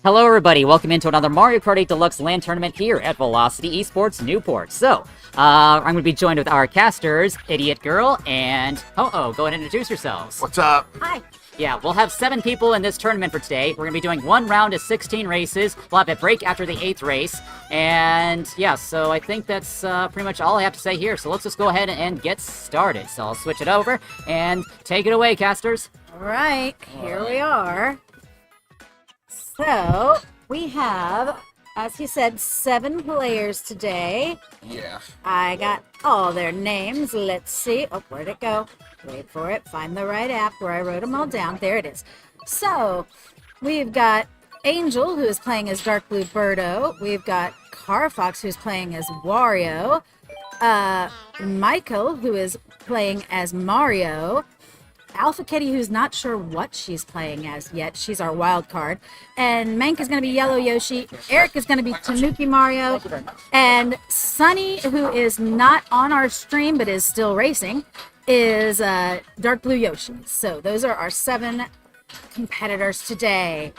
Hello everybody, welcome into another Mario Kart 8 Deluxe LAN tournament here at Velocity Esports Newport. So, I'm going to be joined with our casters, Idiot Girl and Ho-Oh. Go ahead and introduce yourselves. What's up? Hi. Yeah, we'll have 7 people in this tournament for today. We're going to be doing 1 round of 16 races. We'll have a break after the 8th race. And yeah, so I think that's pretty much all I have to say here. So let's just go ahead and get started. So I'll switch it over and take it away, casters. All right, here we are. So, we have, as he said, 7 players today. Yeah. I got all their names. Let's see. Oh, where'd it go? Wait for it. Find the right app where I wrote them all down. There it is. So, we've got Angel, who is playing as Dark Blue Birdo. We've got Carfox, who's playing as Wario. Michael, who is playing as Mario. Alpha Kitty, who's not sure what she's playing as yet. She's our wild card. And Mank is going to be Yellow Yoshi. Eric is going to be Tanuki Mario. And Sunny, who is not on our stream but is still racing, is Dark Blue Yoshi. So those are our 7 competitors today.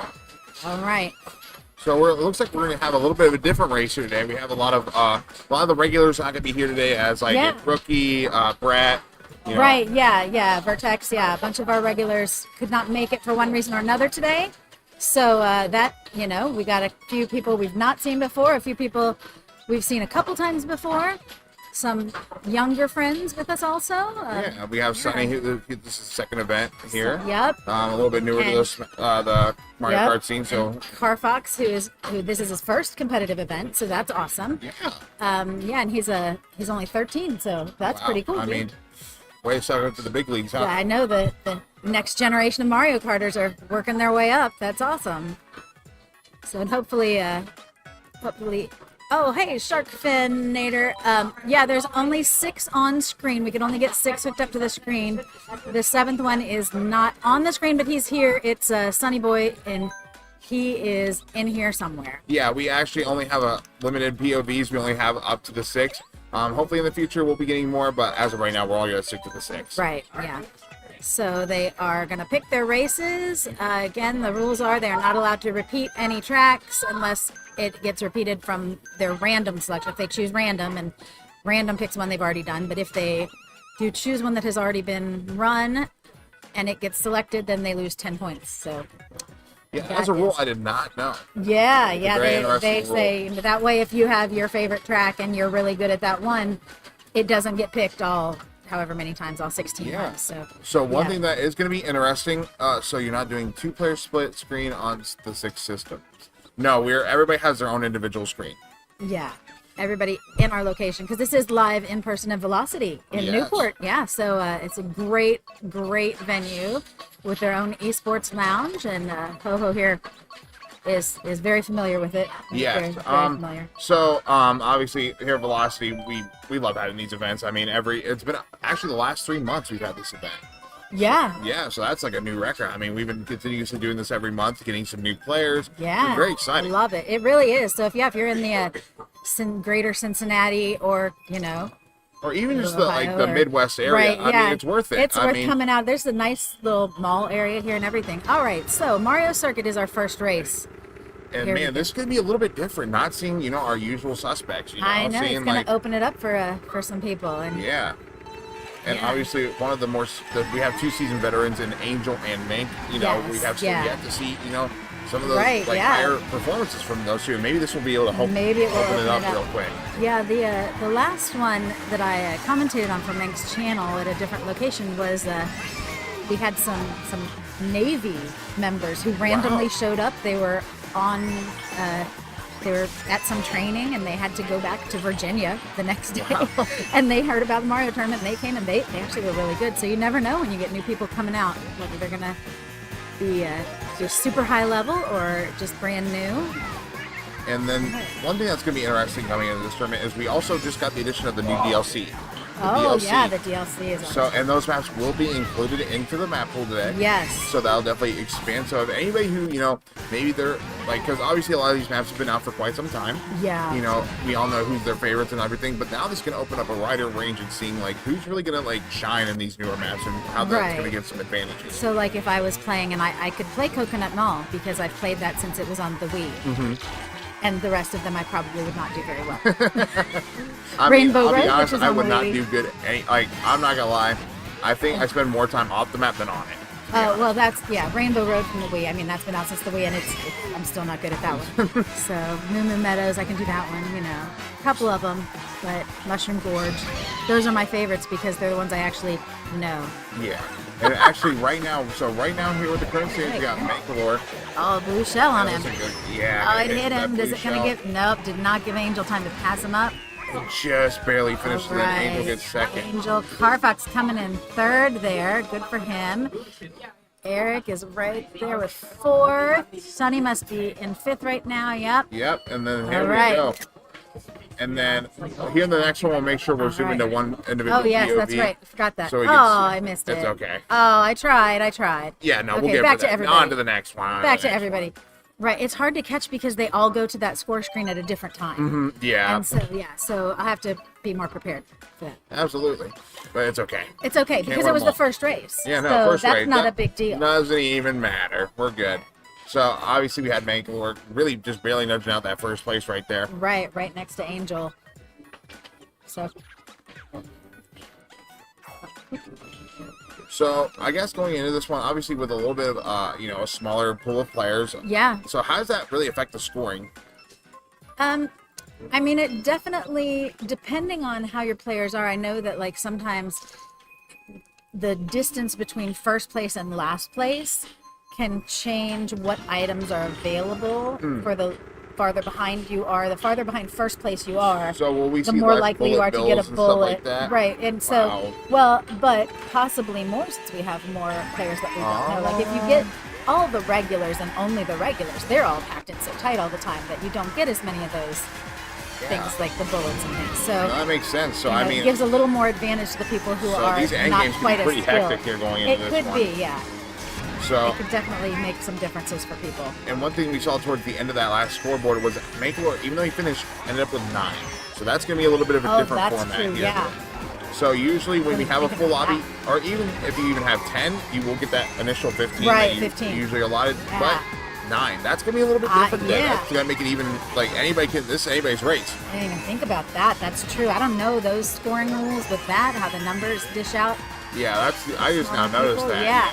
All right. So it looks like we're going to have a little bit of a different race here today. We have a lot of the regulars not going to be here today, as like Rookie, Brat. You know. Right, yeah, Vertex, yeah. A bunch of our regulars could not make it for one reason or another today. So we got a few people we've not seen before, a few people we've seen a couple times before, some younger friends with us also. Yeah, we have Sunny, this is the second event here. Yep. A little bit newer to this, the Mario Kart scene. So Carfox, who this is his first competitive event, so that's awesome. Yeah. And he's only 13, so that's pretty cool. I mean, way to start up to the big leagues, huh? Yeah, I know the next generation of Mario Karters are working their way up. That's awesome. So and hopefully, oh hey, Shark Finator. Yeah, there's only 6 on screen. We can only get 6 hooked up to the screen. The 7th one is not on the screen, but he's here. It's Sunny Boy, and he is in here somewhere. Yeah, we actually only have a limited POVs. We only have up to the 6. Hopefully in the future we'll be getting more, but as of right now we're all going to stick to the 6. Right, yeah. So they are going to pick their races. Again, the rules are they're not allowed to repeat any tracks unless it gets repeated from their random selection. If they choose random, and random picks one they've already done, but if they do choose one that has already been run and it gets selected, then they lose 10 points. So yeah, that's a rule I did not know. Yeah, they say that way if you have your favorite track and you're really good at that one, it doesn't get picked however many times, all 16 times. So one thing that is going to be interesting, so you're not doing 2-player split screen on the 6 systems. No, everybody has their own individual screen. Yeah, everybody in our location, because this is live in person at Velocity in Newport. Yeah, so it's a great venue with their own esports lounge, and Ho-Ho here is very familiar with it. Yes. Very familiar. So obviously here at Velocity we love having these events. I mean, it's been actually the last 3 months we've had this event. Yeah, so that's like a new record. I mean, we've been continuously doing this every month, getting some new players. Yeah, it's very exciting. I love it. It really is. So if you're in the greater Cincinnati, or or even just the Midwest area, I mean, it's worth it. It's worth coming out. There's a nice little mall area here and everything. All right, so Mario Circuit is our first race. And man, this could be a little bit different. Not seeing our usual suspects. I know it's going to open it up for some people. And And obviously, one of we have 2 seasoned veterans in Angel and Mink. We have still yet to see some of those higher performances from those 2. Maybe this will be able to open it up real quick. Yeah, the last one that I commentated on from Mink's channel at a different location was we had some Navy members who randomly showed up. They were they were at some training, and they had to go back to Virginia the next day. Wow. And they heard about the Mario tournament, and they came, and they actually were really good. So you never know when you get new people coming out, whether they're going to be just super high level or just brand new. And then one thing that's going to be interesting coming into this tournament is we also just got the addition of the new DLC. the Oh, DLC. yeah, the DLC is So, and those maps will be included into the map pool today. Yes. So that'll definitely expand. So if anybody who, you know, maybe they're, like, because obviously a lot of these maps have been out for quite some time. Yeah. You know, we all know who's their favorites and everything, but now this is going to open up a wider range and seeing, like, who's really going to, like, shine in these newer maps and how that's going to give some advantages. So, like, if I was playing, and I could play Coconut Mall because I've played that since it was on the Wii. Mm-hmm. And the rest of them I probably would not do very well. Rainbow Road, I'll be honest, which is I on would the not Wii. do good. Like, I'm not going to lie. I think I spend more time off the map than on it. Oh, well, that's, Rainbow Road from the Wii. I mean, that's been out since the Wii, and I'm still not good at that one. So, Moo Moo Meadows, I can do that one, you know. A couple of them, but Mushroom Gorge, those are my favorites because they're the ones I actually know. Yeah. And actually, right now here with the current stage, we got Mangalore. Oh, blue shell on him. Yeah. Oh, it hit him. Is it going to give? Nope, did not give Angel time to pass him up. Just barely finished, and then Angel gets second. Angel Carfax coming in third there. Good for him. Eric is right there with fourth. Sonny must be in fifth right now. Yep. Yep, and then here All we right. go. And then here in the next one, we'll make sure we're zooming to one individual. Oh, yes, POV, that's right. I forgot that. so I missed it. It's okay. Oh, I tried. Yeah, no, Okay, we'll get back to that. everybody. On to the next one. Back to everybody. Right, it's hard to catch because they all go to that score screen at a different time. Mm-hmm. Yeah. And so I have to be more prepared for that. Absolutely. But it's okay. It's okay because it was the first race. Yeah, no, so first that's race. not a big deal. Doesn't even matter. We're good. So obviously we had Mangalore really just barely nudging out that first place right there. Right next to Angel. So I guess going into this one, obviously with a little bit of a smaller pool of players. Yeah. So how does that really affect the scoring? I mean, it definitely, depending on how your players are, I know that like sometimes the distance between first place and last place can change what items are available for the farther behind you are. The farther behind first place you are, so will we the see more like likely you are to get a bullet. Like that? Right. And so, well, but possibly more since we have more players that we don't know. Like if you get all the regulars and only the regulars, they're all packed in so tight all the time that you don't get as many of those things like the bullets and things. So that makes sense. So I mean, it gives a little more advantage to the people who are these end not games quite can be as pretty skilled. hectic here going into this It could one. be, yeah. So it could definitely make some differences for people. And one thing we saw towards the end of that last scoreboard was Mangalore, even though he finished, ended up with 9. So that's going to be a little bit of a different that's format true, here. yeah. So usually when we have a full lobby, that. or even if you even have 10, you will get that initial 15 Right, that you 15. usually allotted. Yeah. But 9, that's going to be a little bit different. Yeah. That's going to make it even, like, this is anybody's race. I didn't even think about that. That's true. I don't know those scoring rules with that, how the numbers dish out. Yeah, I just now noticed that. Yeah.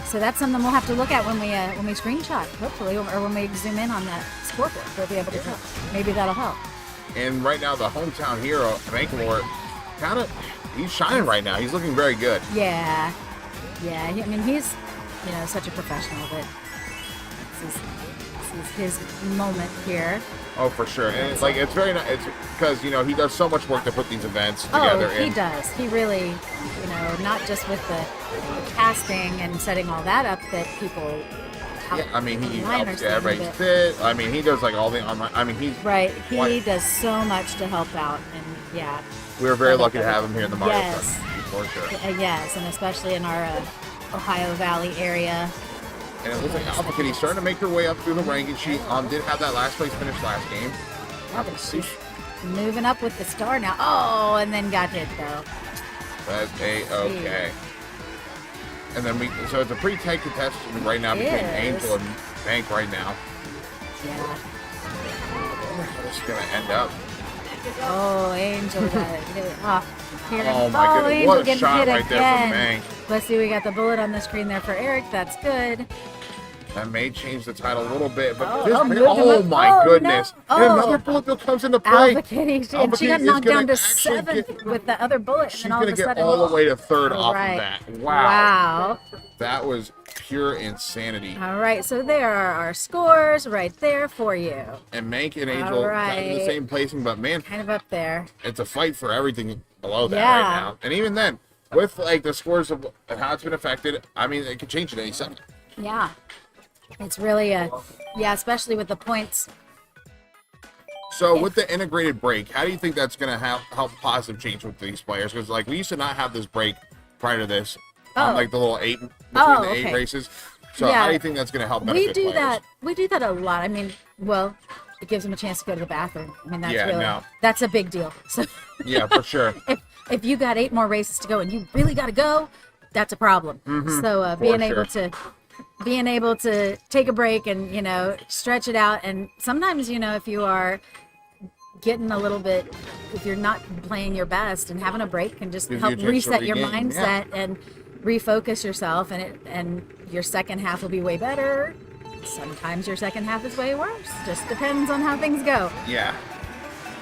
So that's something we'll have to look at when we screenshot, hopefully, or when we zoom in on that scoreboard. We'll be able to tell. Maybe that'll help. And right now, the hometown hero, Mangalore, he's shining right now. He's looking very good. Yeah. Yeah. I mean, he's, such a professional that this is his moment here. Oh, for sure. And it's very nice. It's because, he does so much work to put these events together. Oh, he does. He really, not just with the casting and setting all that up that people... Yeah, I mean, he helps get everybody fit. I mean, he does, all the online... I mean, he's... Right. He does so much to help out. And, yeah. We were very lucky to have him here in the Mario Yes. Kart, for sure. Yes, and especially in our Ohio Valley area. And it looks like Alpha Kitty's starting to make her way up through the ranking. She did have that last place finish last game. Yeah, but she's moving up with the star now. Oh, and then got hit though. That's okay. And then so it's a pretty tight contest right now between Angel and Bank right now. Yeah. How this is gonna end up? Oh, Angel got hit. Oh my goodness! Angel What a getting shot hit right there again. from Bank. Let's see, we got the bullet on the screen there for Eric. That's good. That may change the title a little bit, but my goodness! No. And another bullet bill comes into play. Alpha Kitty, and she got knocked down to 7th with the other bullet. She's and all gonna of a get sudden, all the way to 3rd off right. of that. Wow. That was pure insanity. All right, so there are our scores right there for you. And Mank and Angel got in the same placing, but man, kind of up there. It's a fight for everything below that right now. And even then, with the scores of how it's been affected, I mean, it could change at any second. Yeah. It's really especially with the points So with the integrated brake, how do you think that's going to help positive change with these players? Because like we used to not have this brake prior to this, like the little 8 between the 8 races. So how do you think that's going to help benefit players? We do that a lot. I mean, well, it gives them a chance to go to the bathroom. I mean, that's that's a big deal. So yeah, for sure. If you got 8 more races to go and you really got to go, that's a problem. So being able to take a break and, you know, stretch it out. And sometimes, you know, if you are getting a little bit, if you're not playing your best, and having a break can just help reset your mindset and refocus yourself, and your second half will be way better. Sometimes your second half is way worse. Just depends on how things go. Yeah.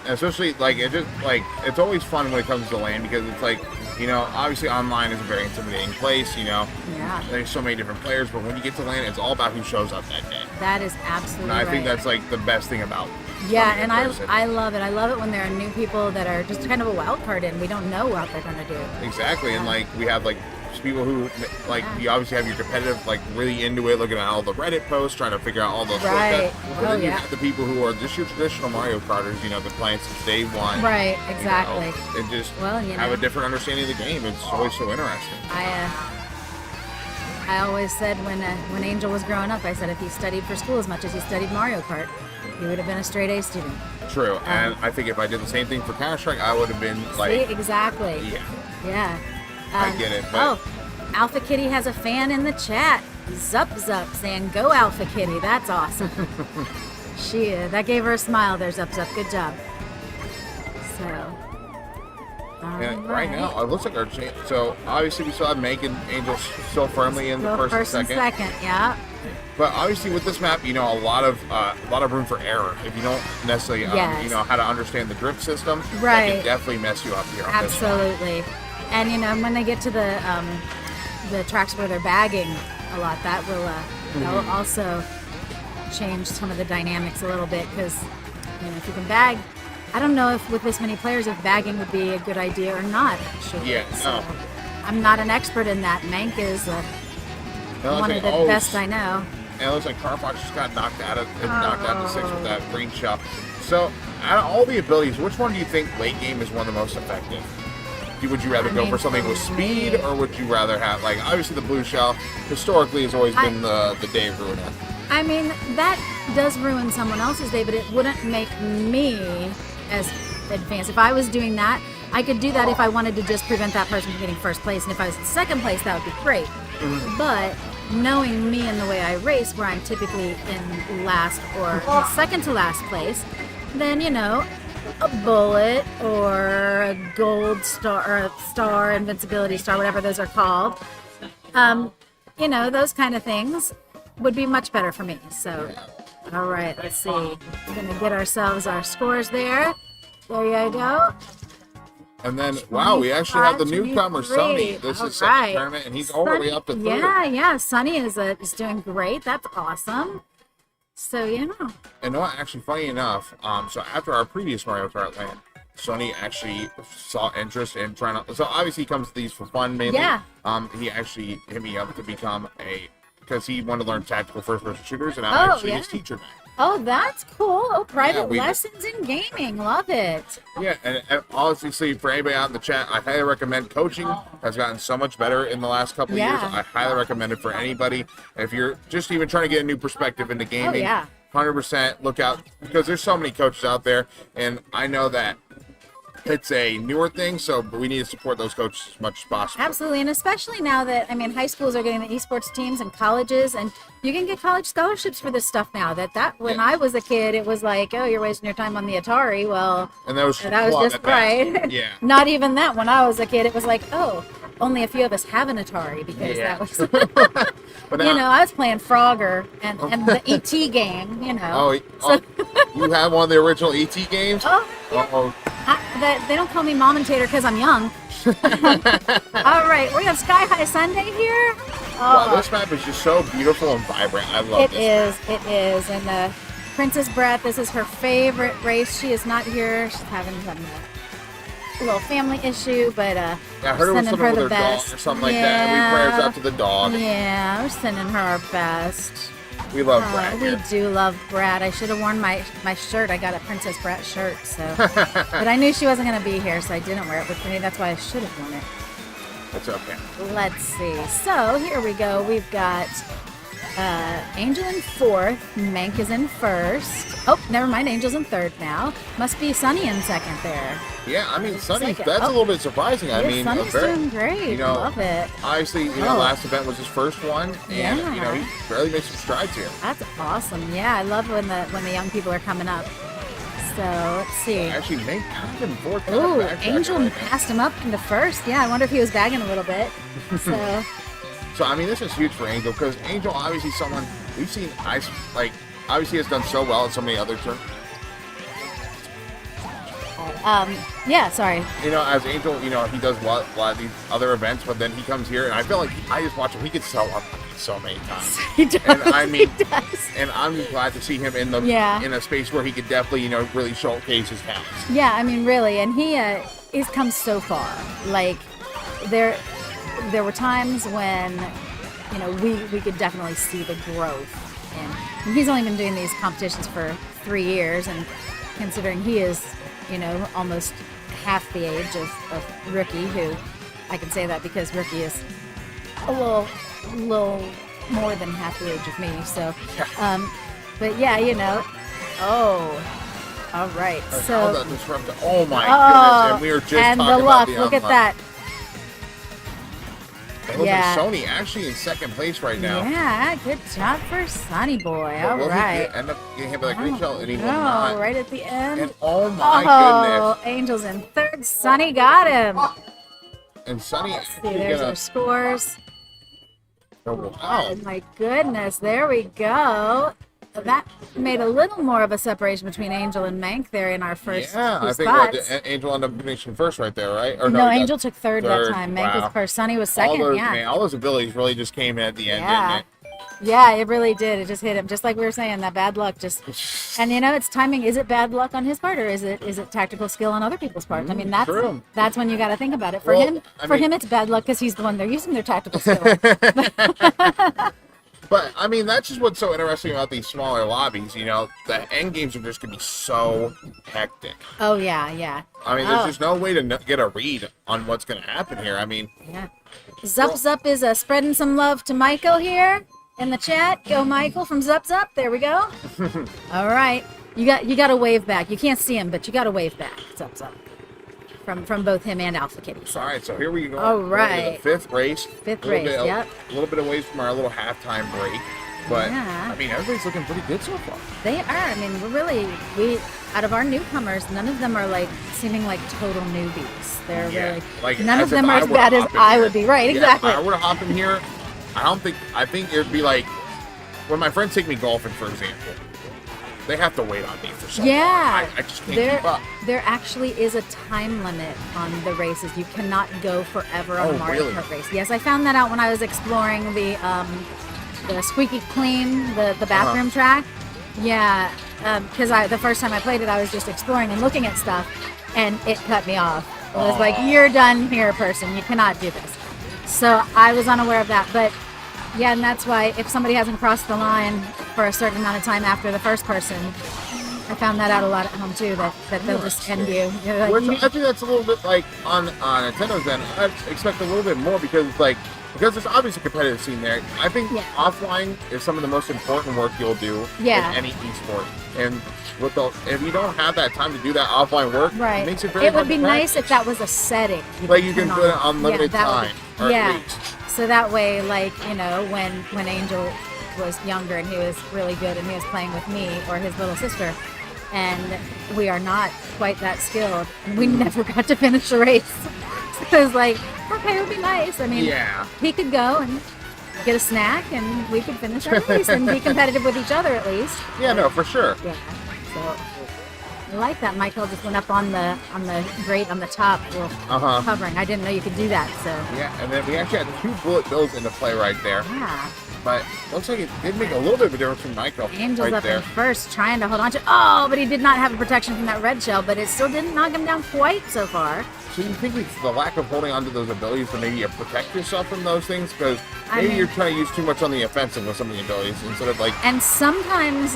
Especially, like, it's always fun when it comes to LAN, because it's like, you know, obviously online is a very intimidating place, you know. Yeah. There's so many different players, but when you get to LAN, it's all about who shows up that day. That is absolutely And I think that's, like, the best thing about Yeah, and I love it. I love it when there are new people that are just kind of a wild card in. We don't know what they're going to do. Exactly, and, like, we have, like, people who, like, you obviously have your competitive, like, really into it, looking at all the Reddit posts, trying to figure out all those shortcuts. But then you have the people who are just your traditional Mario Karters, you know, been playing since day one. Right, exactly. You know, and just you have a different understanding of the game. It's always so interesting. I always said when Angel was growing up, I said if he studied for school as much as he studied Mario Kart, he would have been a straight A student. True, and I think if I did the same thing for Counter-Strike, I would have been like... See, exactly. Yeah. Yeah. I get it, but... Alpha Kitty has a fan in the chat. Zup saying, "Go Alpha Kitty." That's awesome. That gave her a smile there, Zup. Good job. So... And right now, it looks like our chance. So obviously, we still have Meg and Angel still firmly in the first and second. Yeah. But obviously, with this map, you know, a lot of room for error. If you don't necessarily, you know, how to understand the drift system, that can definitely mess you up here. Absolutely. And you know, when they get to the tracks where they're bagging a lot, that will also change some of the dynamics a little bit, because you know, if you can bag. I don't know if with this many players, if bagging would be a good idea or not, actually. Yeah, so, I'm not an expert in that. Mank is one of the best I know. And it looks like Carfox just got knocked out of the 6 with that green shell. So, out of all the abilities, which one do you think late game is one of the most effective? Would you rather go for something with speed, or would you rather have, like, obviously the blue shell historically has always been the day ruiner. I mean, that does ruin someone else's day, but it wouldn't make me as advanced. If I was doing that, I could do that if I wanted to just prevent that person from getting first place, and if I was in second place, that would be great. But knowing me and the way I race, where I'm typically in last or second to last place, then, you know, a bullet or a gold star or a star, invincibility star, whatever those are called, you know, those kind of things would be much better for me. So all right, let's see. We're gonna get ourselves our scores there. There you go. And then, wow, we actually have the newcomer, Sonny. This is second tournament, and he's already up to third. Yeah, Sonny is doing great. That's awesome. So, yeah. And actually, funny enough, so after our previous Mario Kart LAN, Sonny actually saw interest in trying to... So, obviously, he comes to these for fun, mainly. Yeah. He actually hit me up to become because he wanted to learn tactical first-person shooters, and I'm actually his teacher now. Oh, that's cool. Oh, private lessons in gaming. Love it. Yeah, and honestly, for anybody out in the chat, I highly recommend coaching. Has gotten so much better in the last couple of years. I highly recommend it for anybody. If you're just even trying to get a new perspective into gaming, 100% look out, because there's so many coaches out there, and I know that it's a newer thing, so we need to support those coaches as much as possible. Absolutely, and especially now that, I mean, high schools are getting the esports teams and colleges, and you can get college scholarships for this stuff now. That when I was a kid, it was like, oh, you're wasting your time on the Atari. Well, and that was just right. Yeah. Not even that. When I was a kid, it was like, oh, only a few of us have an Atari, because that was... But now, you know, I was playing Frogger and the E.T. game, you know. You have one of the original E.T. games? They don't call me Mom and Tater because I'm young. All right, we have Sky High Sunday here. Wow, this map is just so beautiful and vibrant. I love this. It is. And Princess Brett, this is her favorite race. She is not here. She's having some little family issue, but I heard it was something with her dog or something like that. And we prayers out to the dog. Yeah, we're sending her our best. We love Brad. We do love Brad. I should have worn my shirt. I got a Princess Brat shirt, so. But I knew she wasn't going to be here, so I didn't wear it with me. That's why I should have worn it. That's okay. Let's see. So here we go. We've got Angel in 4th. Mank is in 1st. Oh, never mind. Angel's in 3rd now. Must be Sunny in 2nd there. Yeah, I mean, Sunny, that's a little bit surprising. I mean, Sunny's doing great. Love it. Obviously, last event was his first one, and he barely made some strides here. That's awesome. Yeah, I love when the young people are coming up. So let's see. Actually, Mank kind of in 4th. Ooh, Angel passed him up into 1st. Yeah, I wonder if he was bagging a little bit. So. So I mean, this is huge for Angel because Angel obviously someone we've seen. Obviously has done so well in so many other tournaments. Yeah, sorry. As Angel, he does a lot of these other events, but then he comes here, and I feel like I just watch him. He could sell up so many times. He does. And I mean, he does. And I'm glad to see him in in a space where he could definitely, really showcase his talents. Yeah, I mean, really, and he's come so far. Like, there were times when, we could definitely see the growth, and he's only been doing these competitions for 3 years, and considering he is, almost half the age of Rookie, who I can say that because Rookie is a little more than half the age of me. So, but yeah, all right. So, oh my goodness, and we were just and talking the about luck. the Look at that. It looks like Sony actually in 2nd place right now. Yeah, good job for Sonny Boy. All right. He end up getting hit by that green shell, and he will not. Right at the end. And oh my goodness. Angel's in 3rd. Sonny got him. And Sonny. See, there's our scores. Oh, wow. Oh my goodness. There we go. That made a little more of a separation between Angel and Mank there in our first I think Angel ended up finishing 1st right there, right? Or no, Angel took 3rd that time. Mank was 1st. Sonny was 2nd. All those abilities really just came in at the end, didn't it? Yeah, it really did. It just hit him, just like we were saying. That bad luck and it's timing. Is it bad luck on his part, or is it tactical skill on other people's part? I mean, that's when you got to think about it. For him, it's bad luck because he's the one they're using their tactical skill. But, I mean, that's just what's so interesting about these smaller lobbies, the end games are just going to be so hectic. Oh, yeah. I mean, there's just no way to get a read on what's going to happen here. I mean... Yeah. Zup is spreading some love to Michael here in the chat. Go, Michael, from Zup. There we go. All right. You got to wave back. You can't see him, but you got to wave back. Zup. From both him and Alpha Kitty. So. All right, so here we go. All right. The 5th race. Yep. A little bit away from our little halftime break. But, I mean, everybody's looking pretty good so far. They are. I mean, we out of our newcomers, none of them are, seeming like total newbies. They're really... none of them are as bad as I would be. Right, exactly. If I were to hop in here, I think it would be like... When my friends take me golfing, for example, they have to wait on me for so long. I just can't keep up. There actually is a time limit on the races. You cannot go forever on a Mario Kart race. Yes, I found that out when I was exploring the squeaky clean, the bathroom track. Yeah, because the first time I played it, I was just exploring and looking at stuff, and it cut me off. It was like, you're done here, person. You cannot do this. So I was unaware of that, but... Yeah, and that's why if somebody hasn't crossed the line for a certain amount of time after the first person, I found that out a lot at home too, that they'll just end you. Which I think that's a little bit like on Nintendo's end. I expect a little bit more because there's obviously a competitive scene there. I think offline is some of the most important work you'll do in any esport. And if you don't have that time to do that offline work, it makes it very hard to practice. It would be nice if that was a setting. You can put it on limited time. At least. So that way, when Angel was younger and he was really good and he was playing with me or his little sister, and we are not quite that skilled, and we never got to finish a race. So it was like, okay, it would be nice. I mean, he could go and get a snack and we could finish our race and be competitive with each other at least. Yeah, no, for sure. Yeah. So I like that Michael just went up on the grate on the top, covering. I didn't know you could do that. So yeah, and then we actually had 2 bullet bills into play right there. yeah. But looks like it did make a little bit of a difference from Michael. Angel's right up there. in first, trying to hold on to. Oh, but he did not have a protection from that red shell, but it still didn't knock him down quite so far. So you think it's the lack of holding onto those abilities to maybe protect yourself from those things? Because maybe you're trying to use too much on the offensive with some of the abilities instead of like. And sometimes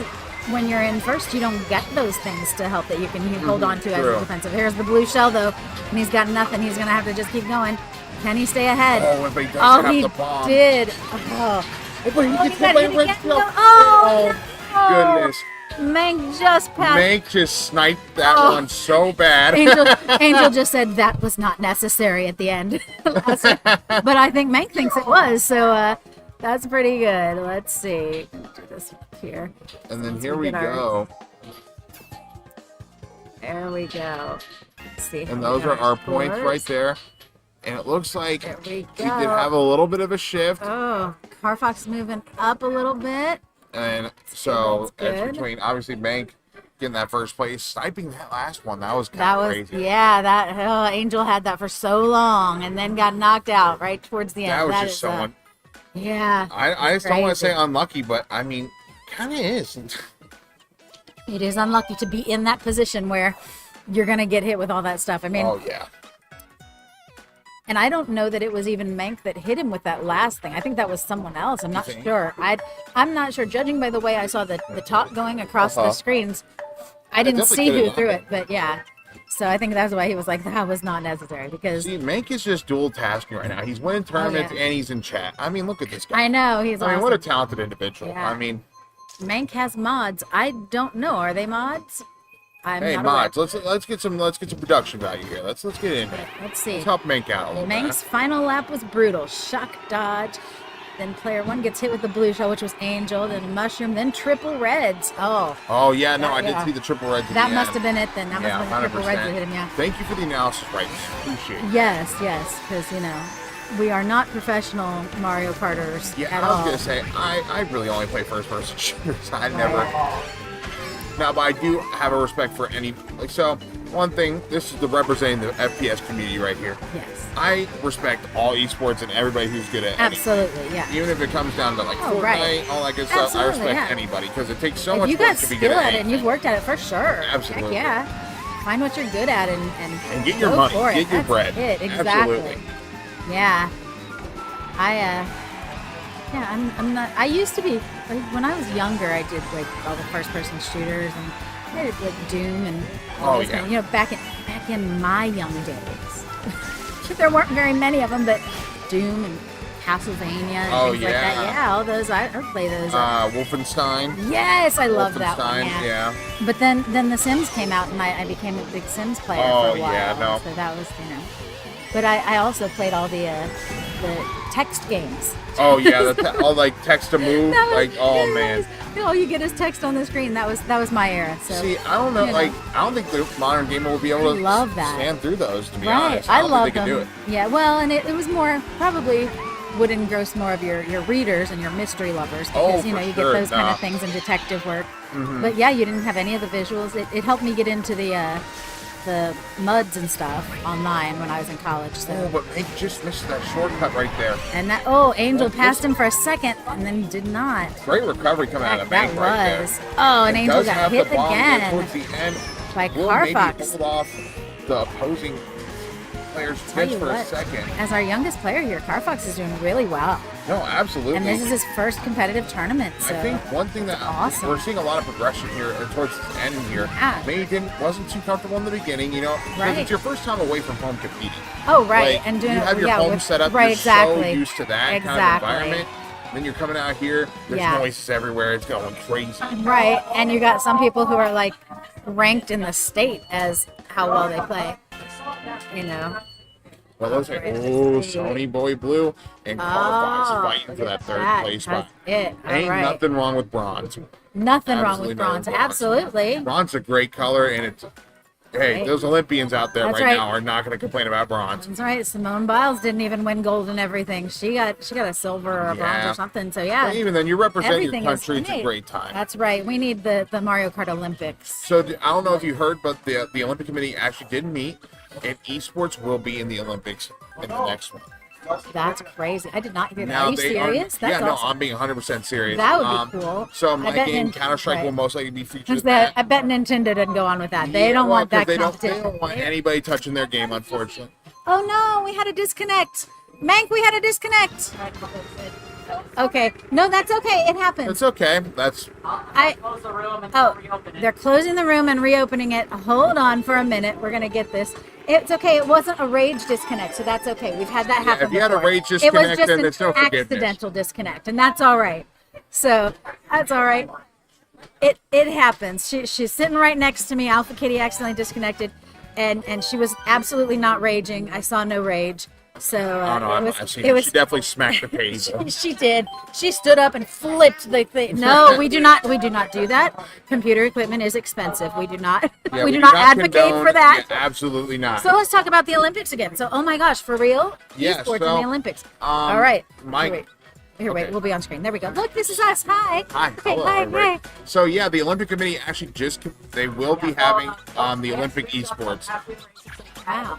when you're in first, you don't get those things to help that you can hold on to as a defensive. Here's the blue shell though, and he's got nothing. He's gonna have to just keep going. Can he stay ahead? Oh, but he does have the bomb. Did. Oh. But he gets hit by a red shell. Oh, no. Goodness. Mank just passed. Mank just sniped that one so bad. Angel just said that was not necessary at the end. But I think Mank thinks it was, so that's pretty good. Let's see. Do this here. And then here we go. There we go. Let's see. And those are our points right there. And it looks like we did have a little bit of a shift. Oh, Carfox moving up a little bit. And so it's between obviously Mank getting that first place, sniping that last one. That was kind of crazy. Yeah, Angel had that for so long and then got knocked out right towards the end. That was just so yeah. I just don't want to say unlucky, but I mean, kind of is. It is unlucky to be in that position where you're gonna get hit with all that stuff. I mean, oh yeah. And I don't know that it was even Mank that hit him with that last thing. I think that was someone else. I'm not sure. I'm not sure. Judging by the way I saw the top going across the screens, I didn't see who threw it, but yeah. So I think that's why he was like, that was not necessary because. See, Mank is just dual tasking right now. He's winning tournaments and he's in chat. I mean, look at this guy. I know he's. I mean, what a talented individual. Yeah. I mean. Mank has mods. I don't know. Are they mods? Hey, mods, let's get some production value here. Let's get in there. Let's see. Let's help Mank out a little bit. Mank's final lap was brutal. Shock dodge. Then player one gets hit with the blue shell, which was Angel. Then mushroom. Then triple reds. Oh. Oh yeah, no, I did see the triple reds. That must have been it then. That must have been the triple reds that hit him. Yeah. Thank you for the analysis, right? Appreciate it. Yes, because we are not professional Mario Karters at all. I was gonna say I really only play first person shooters. I never. Now, but I do have a respect for any, so one thing, this is representing the FPS community right here. Yes. I respect all esports and everybody who's good at Absolutely, anything. yeah. Even if it comes down to Fortnite, all that good stuff, I respect anybody because it takes so much work to be good at it. And you've worked at it for sure. Absolutely. Heck yeah. Find what you're good at and get your money, get your bread. Exactly. Absolutely. Yeah. I'm not. I used to be when I was younger. I did all the first-person shooters and I did Doom and all those kind of, back in my young days. There weren't very many of them, but Doom and Castlevania and things like that. Yeah, all those I play those. Wolfenstein. Yes, I love that one. Yeah. But then The Sims came out and I became a big Sims player for a while. Yeah, no. So that was But I also played all the text games. Oh yeah, all text to move, man. All you get is text on the screen. That was my era. So see, I don't know, I don't think the modern gamer will be able to stand through those. To be honest, I love them. Do it. Yeah, well, and it was more probably would engross more of your readers and your mystery lovers because you get those kind of things in detective work. Mm-hmm. But yeah, you didn't have any of the visuals. It helped me get into the muds and stuff online when I was in college. So. But he just missed that shortcut right there. And that Angel passed him for a second and then did not. Great recovery coming out of the bank right there. Oh, and Angel got hit again towards the end. By Carfox. Maybe hold off the opposing players just for a second. As our youngest player here, Carfox is doing really well. No, absolutely. And this is his first competitive tournament. So I think one thing that we're seeing a lot of progression here towards the end here. Yeah. Maybe wasn't too comfortable in the beginning, because it's your first time away from home competing. Oh, right. And doing you have your home set up. Right, you're so used to that kind of environment. Then you're coming out here. There's noises everywhere. It's going crazy. Right, and you got some people who are ranked in the state as how well they play. Well, those are Sony Boy Blue and Carfox fighting for that third place spot. Ain't nothing wrong with bronze. Nothing wrong with bronze. Absolutely. Bronze is a great color, and Hey, those Olympians out there That's right now are not going to complain about bronze. That's right. Simone Biles didn't even win gold and everything. She got a silver or a bronze or something. So yeah. But even then, you represent your everything country. is It's a great time. That's right. We need the Mario Kart Olympics. So I don't know if you heard, but the Olympic Committee actually did meet, and esports will be in the Olympics in the next one. That's crazy. I did not hear that. Are you serious? That's no, awesome. I'm being 100% serious. That would be cool. So my game, Counter-Strike, will most likely be featured in I bet Nintendo didn't go on with that. They don't want that competition. They don't want anybody touching their game, unfortunately. Oh no, we had a disconnect. Mank, we had a disconnect. Okay. No, that's okay. It happens. It's okay. They're closing the room and reopening it. Hold on for a minute. We're going to get this. It's okay. It wasn't a rage disconnect, so that's okay. We've had that happen if you had a before. rage disconnect, then there's no forgiveness. Accidental disconnect, and that's all right. So that's all right. It happens. She's sitting right next to me. Alpha Kitty accidentally disconnected, and she was absolutely not raging. I saw no rage. So she definitely smacked the page. She did. She stood up and flipped the thing. No, we do not do that. Computer equipment is expensive. We do not we do not advocate for that. Yeah, absolutely not. So let's talk about the Olympics again. So oh my gosh, for real? Yeah, esports in the Olympics. All right. Wait, we'll be on screen. There we go. Look, this is us. Hi. Hi. Okay, Hello, hi. So yeah, the Olympic Committee actually they will be having the Olympic esports. Wow.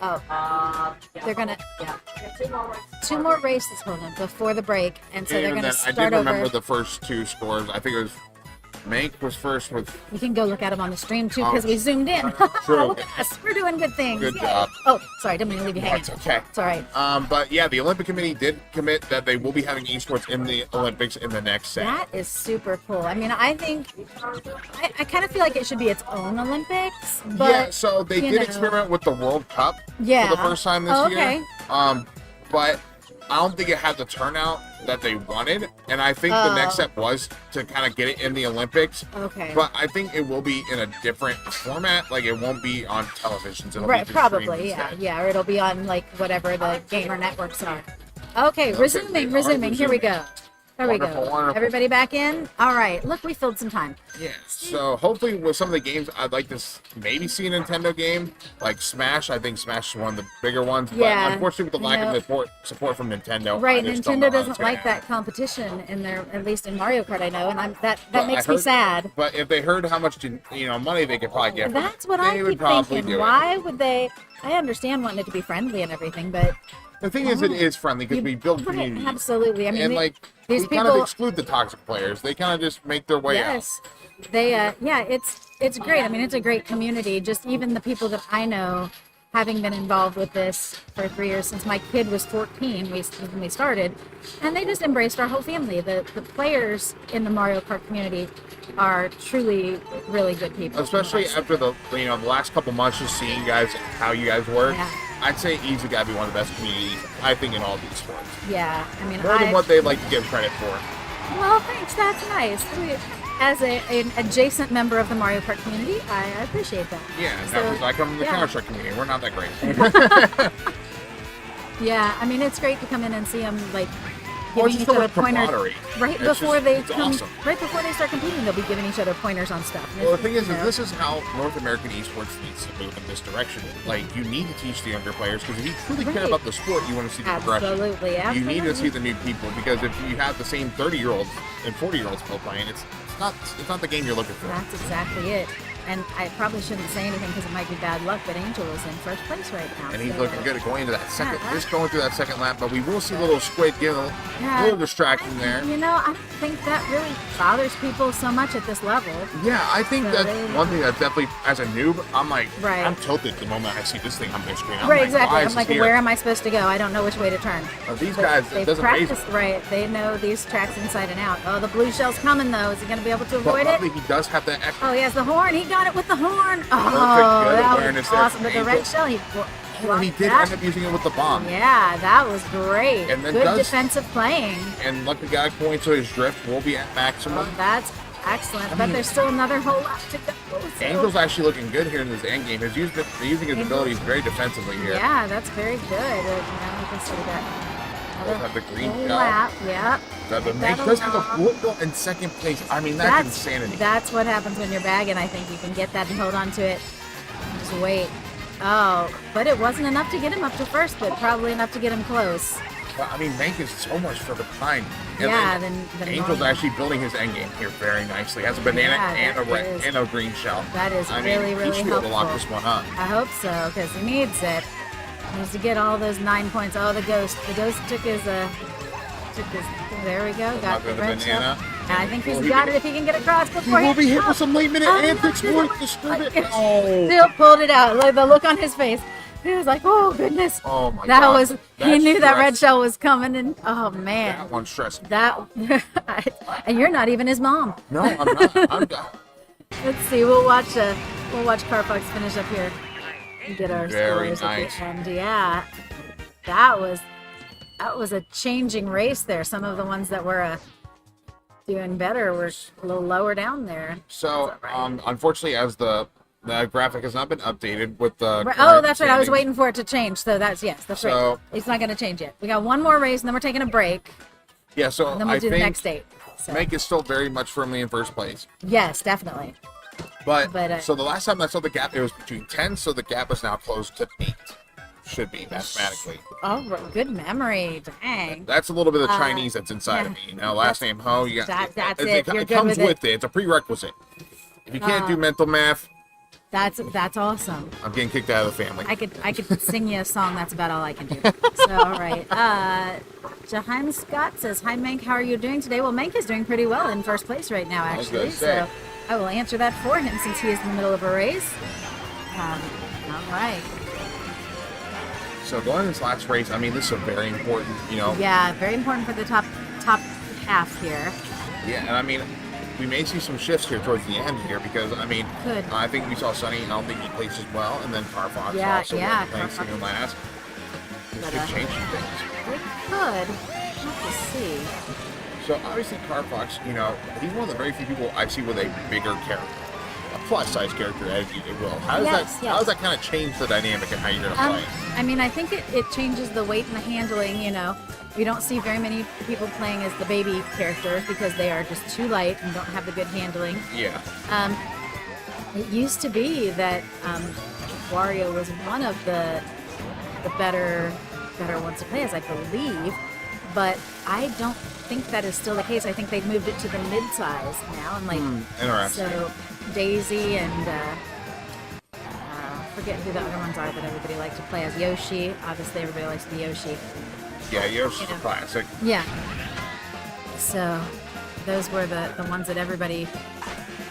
Oh. They're gonna two more races before the break, and so they're gonna start over. I did remember the first two scores. I think it was Mank was first with. You can go look at them on the stream too because we zoomed in. True. Look at us. We're doing good things. Good job. Oh, sorry, didn't mean to leave you hanging. That's okay. It's all right. But yeah, the Olympic Committee did commit that they will be having esports in the Olympics in the next set. That is super cool. I mean, I think I kind of feel like it should be its own Olympics. But, yeah, so they did experiment with the World Cup for the first time this year. But I don't think it had the turnout that they wanted, and I think the next step was to kind of get it in the Olympics. Okay. But I think it will be in a different format. Like, it won't be on televisions. It'll right, be probably, yeah. Or it'll be on, like, whatever the gamer networks are. Okay, resuming. Here we go. There we go. Wonderful. Everybody back in? All right. Look, we filled some time. Yeah, so hopefully with some of the games, I'd like to maybe see a Nintendo game, like Smash. I think Smash is one of the bigger ones, yeah, but unfortunately with the lack of support from Nintendo. Right, Nintendo doesn't like that competition in their, at least in Mario Kart, I know, and that makes me sad. But if they heard how much money they could probably get, that's what I keep thinking. Why would they? I understand wanting it to be friendly and everything, but the thing is, it is friendly because we build communities. Absolutely. I mean, and these we people kind of exclude the toxic players. They kind of just make their way out. Yes, they. It's great. I mean, it's a great community. Just even the people that I know, having been involved with this for 3 years since my kid was 14, when we started, and they just embraced our whole family. The players in the Mario Kart community are truly really good people. Especially after the last couple months, just seeing how you guys work. Yeah. I'd say easily got to be one of the best communities, I think, in all these sports. Yeah, I mean, more than what they like to give credit for. Well, thanks. That's nice. As an adjacent member of the Mario Kart community, I appreciate that. Yeah, because I come from the Counter-Strike community. We're not that great. Yeah, I mean, it's great to come in and see them giving each other pointers right before they start competing. They'll be giving each other pointers on stuff. Well, the thing is this is how North American esports needs to move in this direction. Like, you need to teach the younger players, because if you truly care about the sport, you want to see the progression. Absolutely. You need to see the new people, because if you have the same 30-year-olds and 40-year-olds still playing, it's not the game you're looking for. That's exactly it. And I probably shouldn't say anything because it might be bad luck, but Angel is in first place right now. And he's looking good at going into that second, just going through that second lap, but we will see little Squid get a little distracting there. I don't think that really bothers people so much at this level. Yeah, I think that's one thing that definitely, as a noob, I'm tilted the moment I see this thing on my screen. Exactly. I'm like, where am I supposed to go? I don't know which way to turn. These guys, they've practiced, right? They know these tracks inside and out. Oh, the blue shell's coming though. Is he going to be able to avoid it? He does have that extra. Oh, he has the horn. He got it with the horn. Oh, that awareness was awesome. But the red shell, he did end up using it with the bomb. Yeah, that was great. And then good defensive playing. And lucky guy points, so his drift will be at maximum. Oh, that's excellent. But there's still another whole lot to go. So. Angel's actually looking good here in this end game. He's using his abilities very defensively here. Yeah, that's very good. You can see that. Both have the green shell. lap. Yep. The Mank does have a bullet bill in second place. I mean, that's insanity. That's what happens when you're bagging. I think you can get that and hold on to it. Just wait. Oh, but it wasn't enough to get him up to first, but probably enough to get him close. Well, I mean, Mank is so much further behind. Than Angel's normal. actually building his end game here very nicely. Has a banana and a green shell. That is really really he should be able to helpful. lock this one up. I hope so, because he needs it. He needs to get all those 9 points. Oh, the ghost. The ghost took his there we go. Got the red shell. banana. And I think he's got it if he can get across He before will be hit with some late minute antics. Boy, disturb it. Oh. Still pulled it out. Like the look on his face. He was like, "Oh goodness!" Oh my that God. was. He knew that red shell was coming, and oh man, That one stressed me. that. And you're not even his mom. No, I'm not. I'm not. Let's see. We'll watch Carfox finish up here and get our Very scores nice. at the end. Yeah, that was a changing race there. Some of the ones that were doing better were a little lower down there. So, unfortunately, as the graphic has not been updated with the. Oh, that's right. I was standings. waiting for it to change. So that's right. So- It's not going to change yet. We got one more race, and then we're taking a break, Yeah, so and then we'll I do the think next date. So. Mank is still very much firmly in first place. Yes, definitely. But But, so the last time I saw the gap, it was between 10, so the gap is now closed to 8. Should be mathematically. Oh, good memory. Dang. That's a little bit of Chinese that's inside of me. You know, last name Ho. You got That's it. it. You're It good comes with with it. It's a prerequisite. If you can't do mental math, That's awesome. I'm getting kicked out of the family. I could sing you a song. That's about all I can do. So, all right. Jaheim Scott says, "Hi, Mank. How are you doing today?" Well, Mank is doing pretty well in first place right now, I was actually. gonna say. So, I will answer that for him since he is in the middle of a race. All right. So going in this last race, I mean, this is a very important, you know. Yeah, very important for the top half here. Yeah, and I mean, we may see some shifts here towards the end here because, I mean, Could. I think we saw Sonny, and I don't think he placed as well, and then Carfox also playing second last. This But, could change some things. We could. Have to see. So obviously Carfox, you know, he's one of the very few people I see with a bigger character, a plus-size character, as you will. How does that kind of change the dynamic and how you're going to play? I mean, I think it changes the weight and the handling, you know. We don't see very many people playing as the baby characters because they are just too light and don't have the good handling. Yeah. It used to be that Wario was one of the better ones to play as, I believe, but I don't think that is still the case. I think they've moved it to the mid-size now, and like Interesting. so Daisy and forget who the other ones are that everybody likes to play as. Yoshi, obviously everybody likes the Yoshi. Yeah, Yoshi's You know. a classic. Yeah. So those were the ones that everybody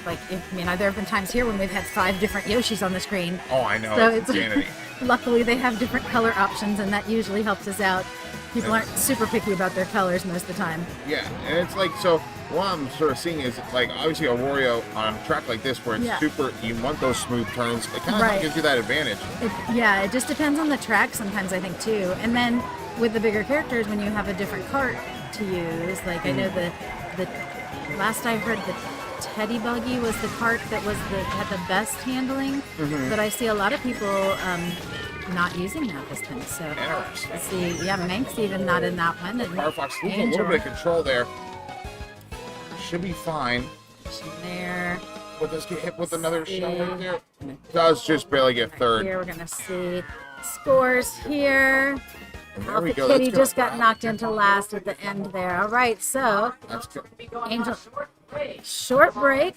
like. There have been times here when we've had 5 different Yoshis on the screen. Oh, I know. So it's insanity. Luckily, they have different color options, and that usually helps us out. People aren't super picky about their colors most of the time. Yeah, and it's like, so what I'm sort of seeing is, like, obviously a Wario on a track like this where it's super, you want those smooth turns, it kind of gives you that advantage. It just depends on the track sometimes, I think, too. And then with the bigger characters, when you have a different cart to use, like I know the last I heard, the Teddy Buggy was the cart that had the best handling, but I see a lot of people not using that this time. So Interesting. let's see. Yeah, Mank's even not in that one. And Carfox losing a little bit of control there. Should be fine. there. But does get hit with another shell right there. Does just barely get third. Here we're gonna see scores here. And there we Alpha go. Kitty That's just good. got knocked into last at the end there. All right, so That's good. Angel, short break.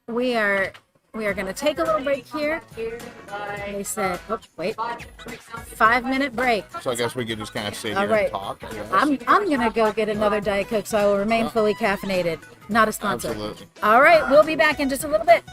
We are going to take a little break here. They said, 5-minute break. So I guess we could just kind of sit All here right. and talk, I guess. I'm going to go get another Diet Coke, so I will remain fully caffeinated. Not a sponsor. Absolutely. All right, we'll be back in just a little bit.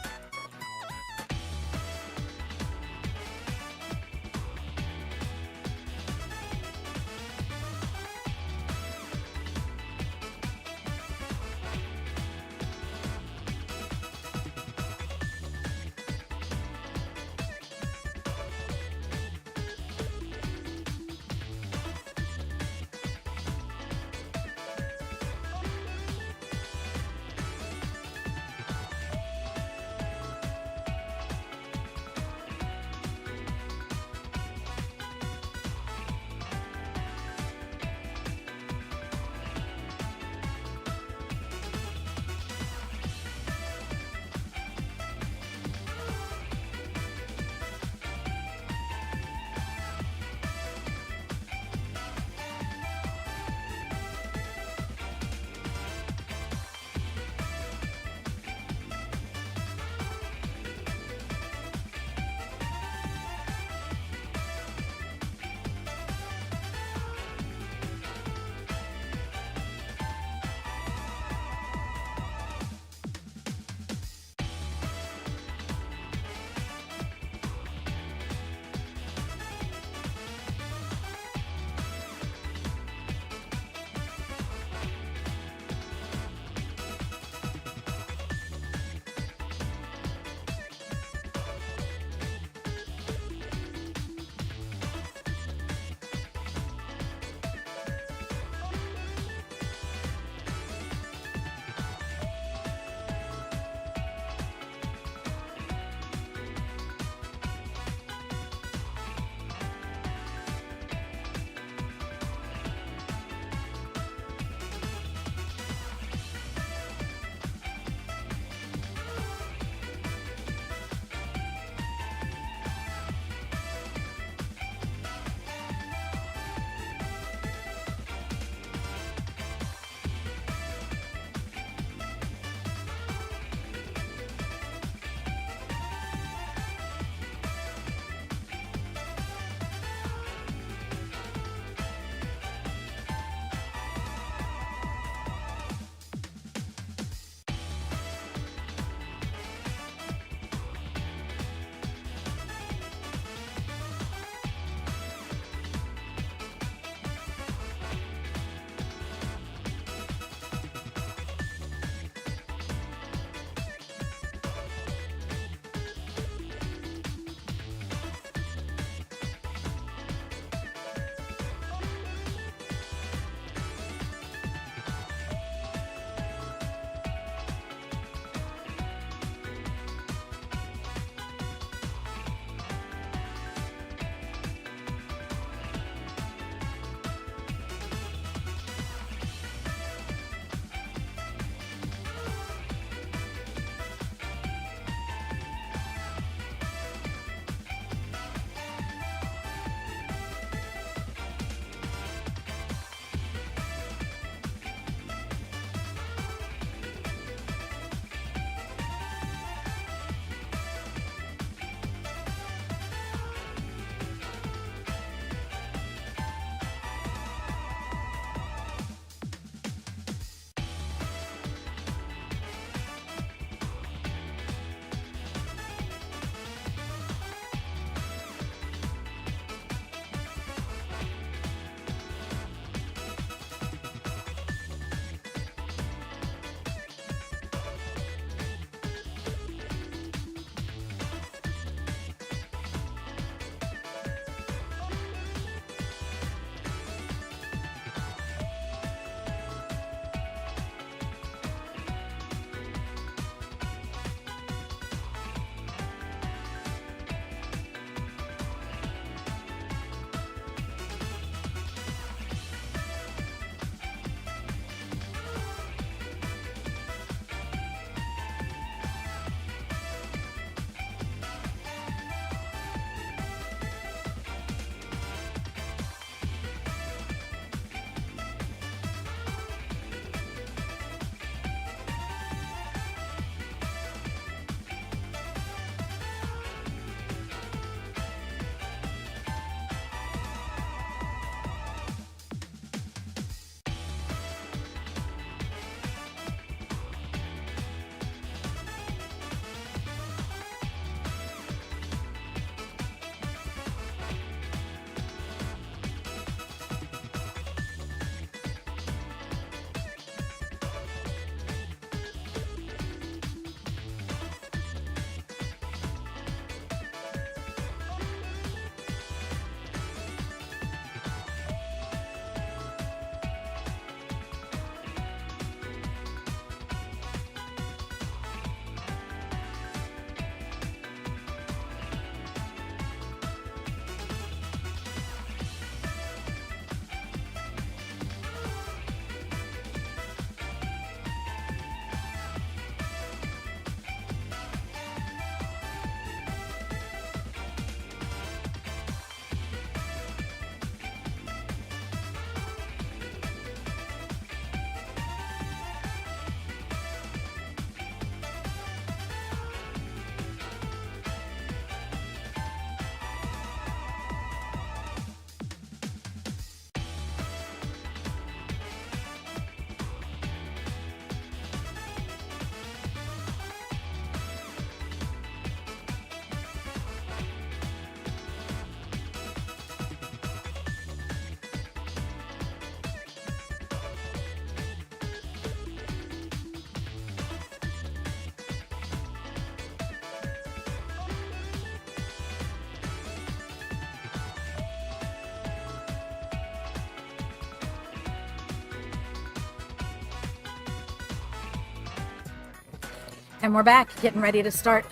And we're back, getting ready to start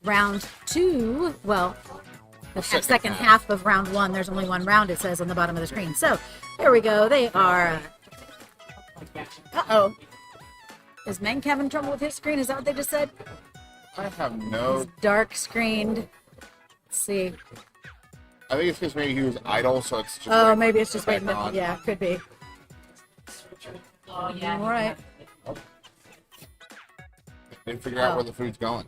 round 2. Well, the second half of round 1. There's only one round, it says on the bottom of the screen. So, here we go. They are... Uh-oh. Is Menk having trouble with his screen? Is that what they just said? I have no... It's dark screened. Let's see. I think it's because maybe he was idle, so it's just... Oh, maybe it's just waiting. Yeah, could be. All right. Oh. Didn't figure out where the food's going.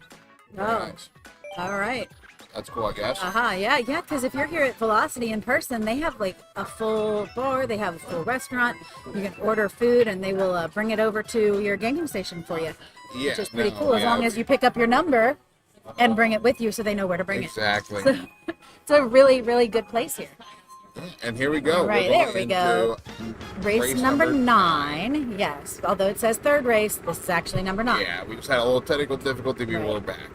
Very nice. All right. That's cool, I guess. Yeah, because if you're here at Velocity in person, they have like a full bar, they have a full restaurant. You can order food and they will bring it over to your game station for you. Yeah, which is pretty cool, as long as you pick up your number and bring it with you so they know where to bring it. Exactly. So, it's a really, really good place here. And here we go. All right, there we go. Race number 9. Yes, although it says third race, this is actually number 9. Yeah, we just had a little technical difficulty before we're back.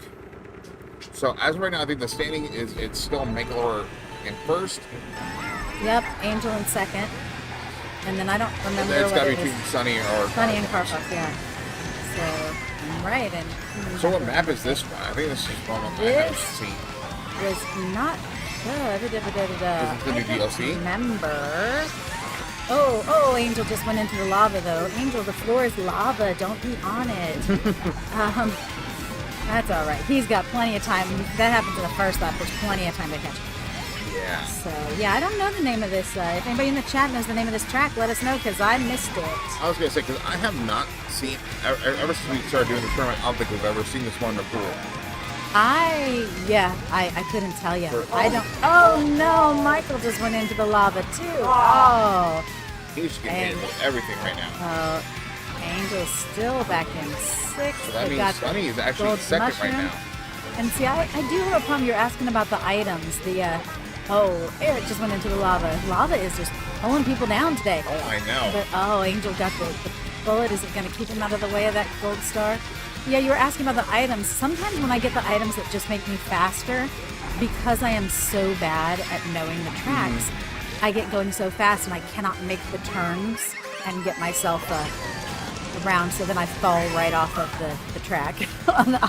So as of right now, I think the standing is it's still Mangalore in first. Yep, Angel in second. And then I don't remember And then it's what got to it be was. between Sunny or Sunny and Carpuff, yeah. So, right. And so what map is this one? I think this is one I haven't seen. was not good. Is it the new DLC? Remember. Oh, Angel just went into the lava, though. Angel, the floor is lava. Don't be on it. That's all right. He's got plenty of time. That happens in the first lap. There's plenty of time to catch him. Yeah. So, yeah, I don't know the name of this. If anybody in the chat knows the name of this track, let us know, because I missed it. I was going to say, because I have not seen, ever since we started doing the tournament, I don't think we've ever seen this one in the pool. I couldn't tell you. I don't. Oh, no, Michael just went into the lava, too. Oh. He's getting hit with everything right now. Angel's still back in 6th. So that means Sunny is actually second right now. And see, I do have a problem. You're asking about the items. Eric just went into the lava. Lava is just pulling people down today. Oh, I know. But, Angel got the bullet. Is it going to keep him out of the way of that gold star? Yeah, you were asking about the items. Sometimes when I get the items that just make me faster, because I am so bad at knowing the tracks, I get going so fast and I cannot make the turns and get myself around, so then I fall right off of the track.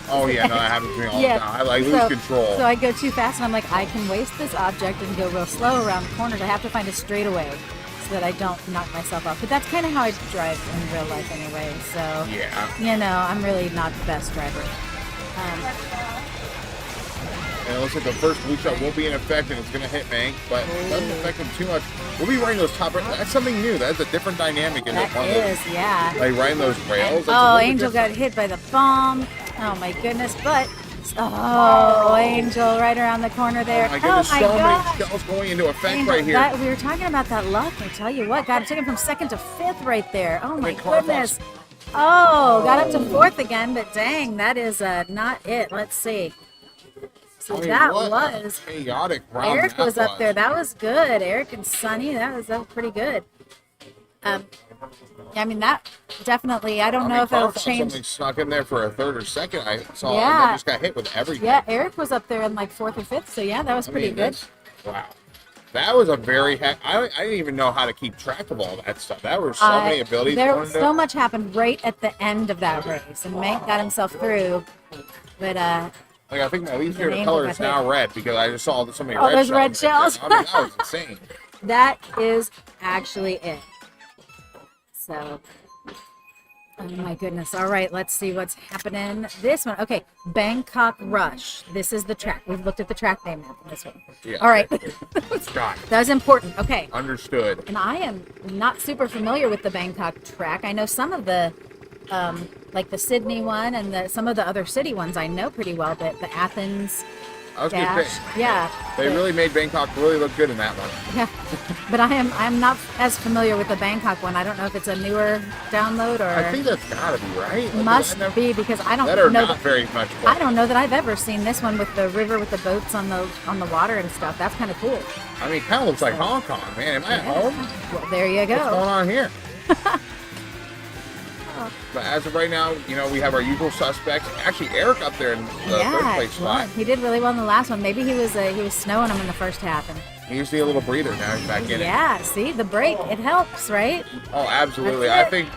Oh yeah, no, that happens to me all the time. I lose control. So I go too fast and I'm like, I can waste this object and go real slow around the corners. I have to find a straightaway so that I don't knock myself off. But that's kind of how I drive in real life anyway. So yeah, I'm really not the best driver. And it looks like the first blue shot will be in effect, and it's going to hit Mank, but it doesn't affect him too much. We'll be riding those top rails. That's something new. That's a different dynamic in that one is, of those, yeah. Like riding those rails. Angel got hit by the bomb. Oh my goodness! But Angel right around the corner there. Oh my goodness! So many shells going into effect Angel, right here. We were talking about that luck. I tell you what, God, it took him from 2nd to 5th right there. Oh my goodness! Got up to 4th again, but dang, that is not it. Let's see. So that was chaotic round. Eric was up there. That was good. Eric and Sunny, that was pretty good. I mean, that definitely, I don't know if it'll change. Something snuck in there for a 3rd or 2nd, I saw, and then just got hit with everything. Yeah, Eric was up there in like 4th or 5th, so yeah, that was pretty good. Wow. That was a very, I didn't even know how to keep track of all that stuff. There were so many abilities. So much happened right at the end of that race, and Mank got himself through, but I think my least favorite color is now red, because I just saw so many red shells. I mean, that was insane. That is actually it. So, oh my goodness. All right, let's see what's happening. This one, okay, Bangkok Rush. This is the track. We've looked at the track name now from this one. Yeah. All right. Got it. That was important. Okay. Understood. And I am not super familiar with the Bangkok track. I know some of the, like the Sydney one and some of the other city ones I know pretty well, but the Athens I was going to say, yeah. They really made Bangkok really look good in that one. Yeah, but I'm not as familiar with the Bangkok one. I don't know if it's a newer download or. I think that's got to be right. Must be, because I don't know very much. I don't know that I've ever seen this one with the river with the boats on the water and stuff. That's kind of cool. I mean, it kind of looks like Hong Kong, man. Am I at home? Well, there you go. What's going on here? But as of right now, we have our usual suspects. Actually, Eric up there in the third place spot. He did really well in the last one. Maybe he was snowing him in the first half. And he used to be a little breather. Now he's back in it. Yeah, see, the break, it helps, right? Oh, absolutely. I think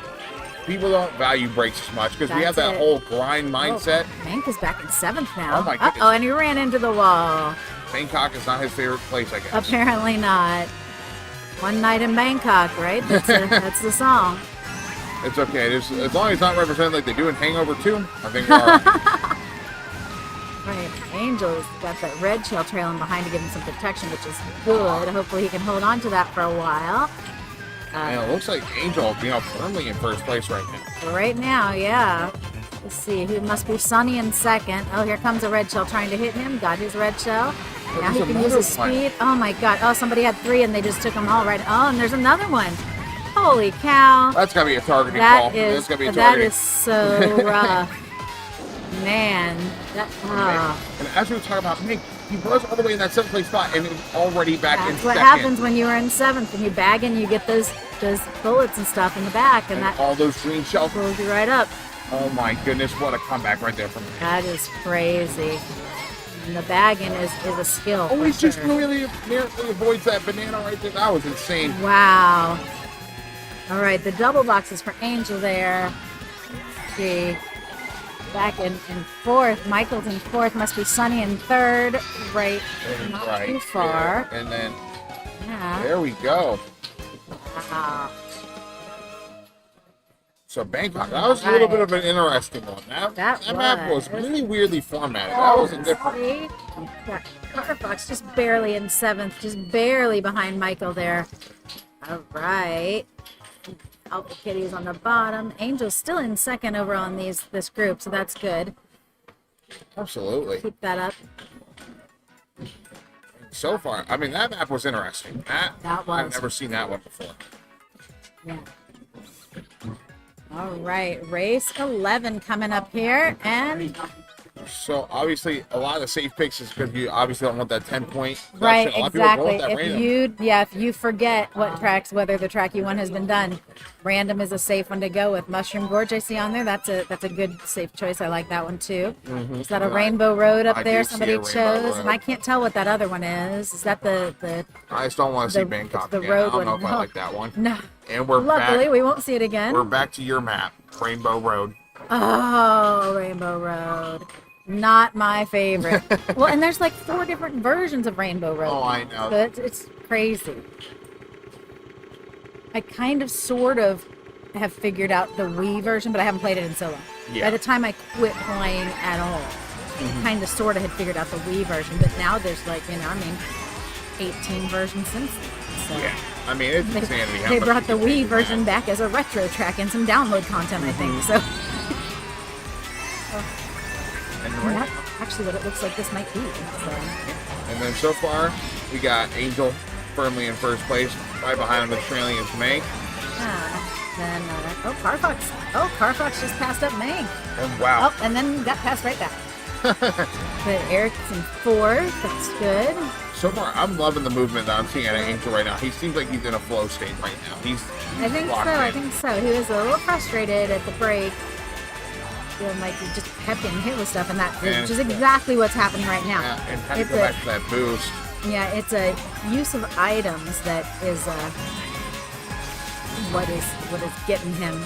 people don't value breaks as much because we have that whole grind mindset. Mank is back in 7th now. Oh my goodness. Uh-oh, and he ran into the wall. Bangkok is not his favorite place, I guess. Apparently not. One Night in Bangkok, right? That's the song. It's okay. As long as it's not represented like they do in Hangover 2, I think we're all right. Right. Angel's got that red shell trailing behind to give him some protection, which is good. Hopefully he can hold on to that for a while. And it looks like Angel, firmly in first place right now. Right now, yeah. Let's see. Who must be Sunny in 2nd. Oh, here comes a red shell trying to hit him. Got his red shell. Now he can use his speed. Oh my god. Oh, somebody had 3 and they just took them all right. Oh, and there's another one. Holy cow. That's gotta be a targeting call. That's gotta be a targeting. That is so rough. Man. And as we were talking about, Hank, he was all the way in that 7th place spot and he was already back in 2nd. That's what happens when you are in 7th. When you bag and you get those bullets and stuff in the back. And that all those green shells pulls you right up. Oh my goodness, what a comeback right there from him. That is crazy. And the bagging is a skill. Oh, he just really narrowly avoids that banana right there. That was insane. Wow. All right, the double boxes for Angel there. Let's see. Back in 4th. Michael's in 4th. Must be Sunny in 3rd. Right. Not too far. There. And then, there we go. Wow. So Bangkok, that was a little bit of an interesting one. That map was really weirdly formatted. That was a different. Carfox just barely in 7th, just barely behind Michael there. All right. Alpha Kitty is on the bottom. Angel's still in 2nd over on this group, so that's good. Absolutely. Keep that up. So far, I mean, that map was interesting. That was. I've never seen that one before. Yeah. All right, race 11 coming up here, and so obviously a lot of the safe picks is because you obviously don't want that 10-point. Right, exactly. If you forget what tracks, whether the track you want has been done, random is a safe one to go with. Mushroom Gorge I see on there. That's a good safe choice. I like that one too. Mm-hmm. Is that a Rainbow Road up there? Somebody chose, and I can't tell what that other one is. Is that the? I just don't want to see Bangkok. The road road I don't know one. if I like that one. No. And we're luckily back, we won't see it again. We're back to your map, Rainbow Road. Oh, Rainbow Road. Not my favorite. Well, and there's like 4 different versions of Rainbow Road. Oh, I know. But it's crazy. I kind of sort of have figured out the Wii version, but I haven't played it in so long. Yeah. By the time I quit playing at all, I kind of sort of had figured out the Wii version, but now there's 18 versions since then. So. Yeah. I mean, it's insanity. They brought the Wii version back as a retro track and some download content, I think. So. And that's actually what it looks like this might be. So. And then so far, we got Angel firmly in first place. Right behind him, the trailing is Mank. Then, Carfox. Oh, Carfox just passed up Mank. Oh, wow. Oh, and then got passed right back. But Eric's in 4th. That's good. So far, I'm loving the movement that I'm seeing at Angel right now. He seems like he's in a flow state right now. I think so. He was a little frustrated at the break. Feeling like he just kept getting hit with stuff, which is exactly what's happening right now. Yeah, and having to go back to that boost. Yeah, it's a use of items that is what is getting him.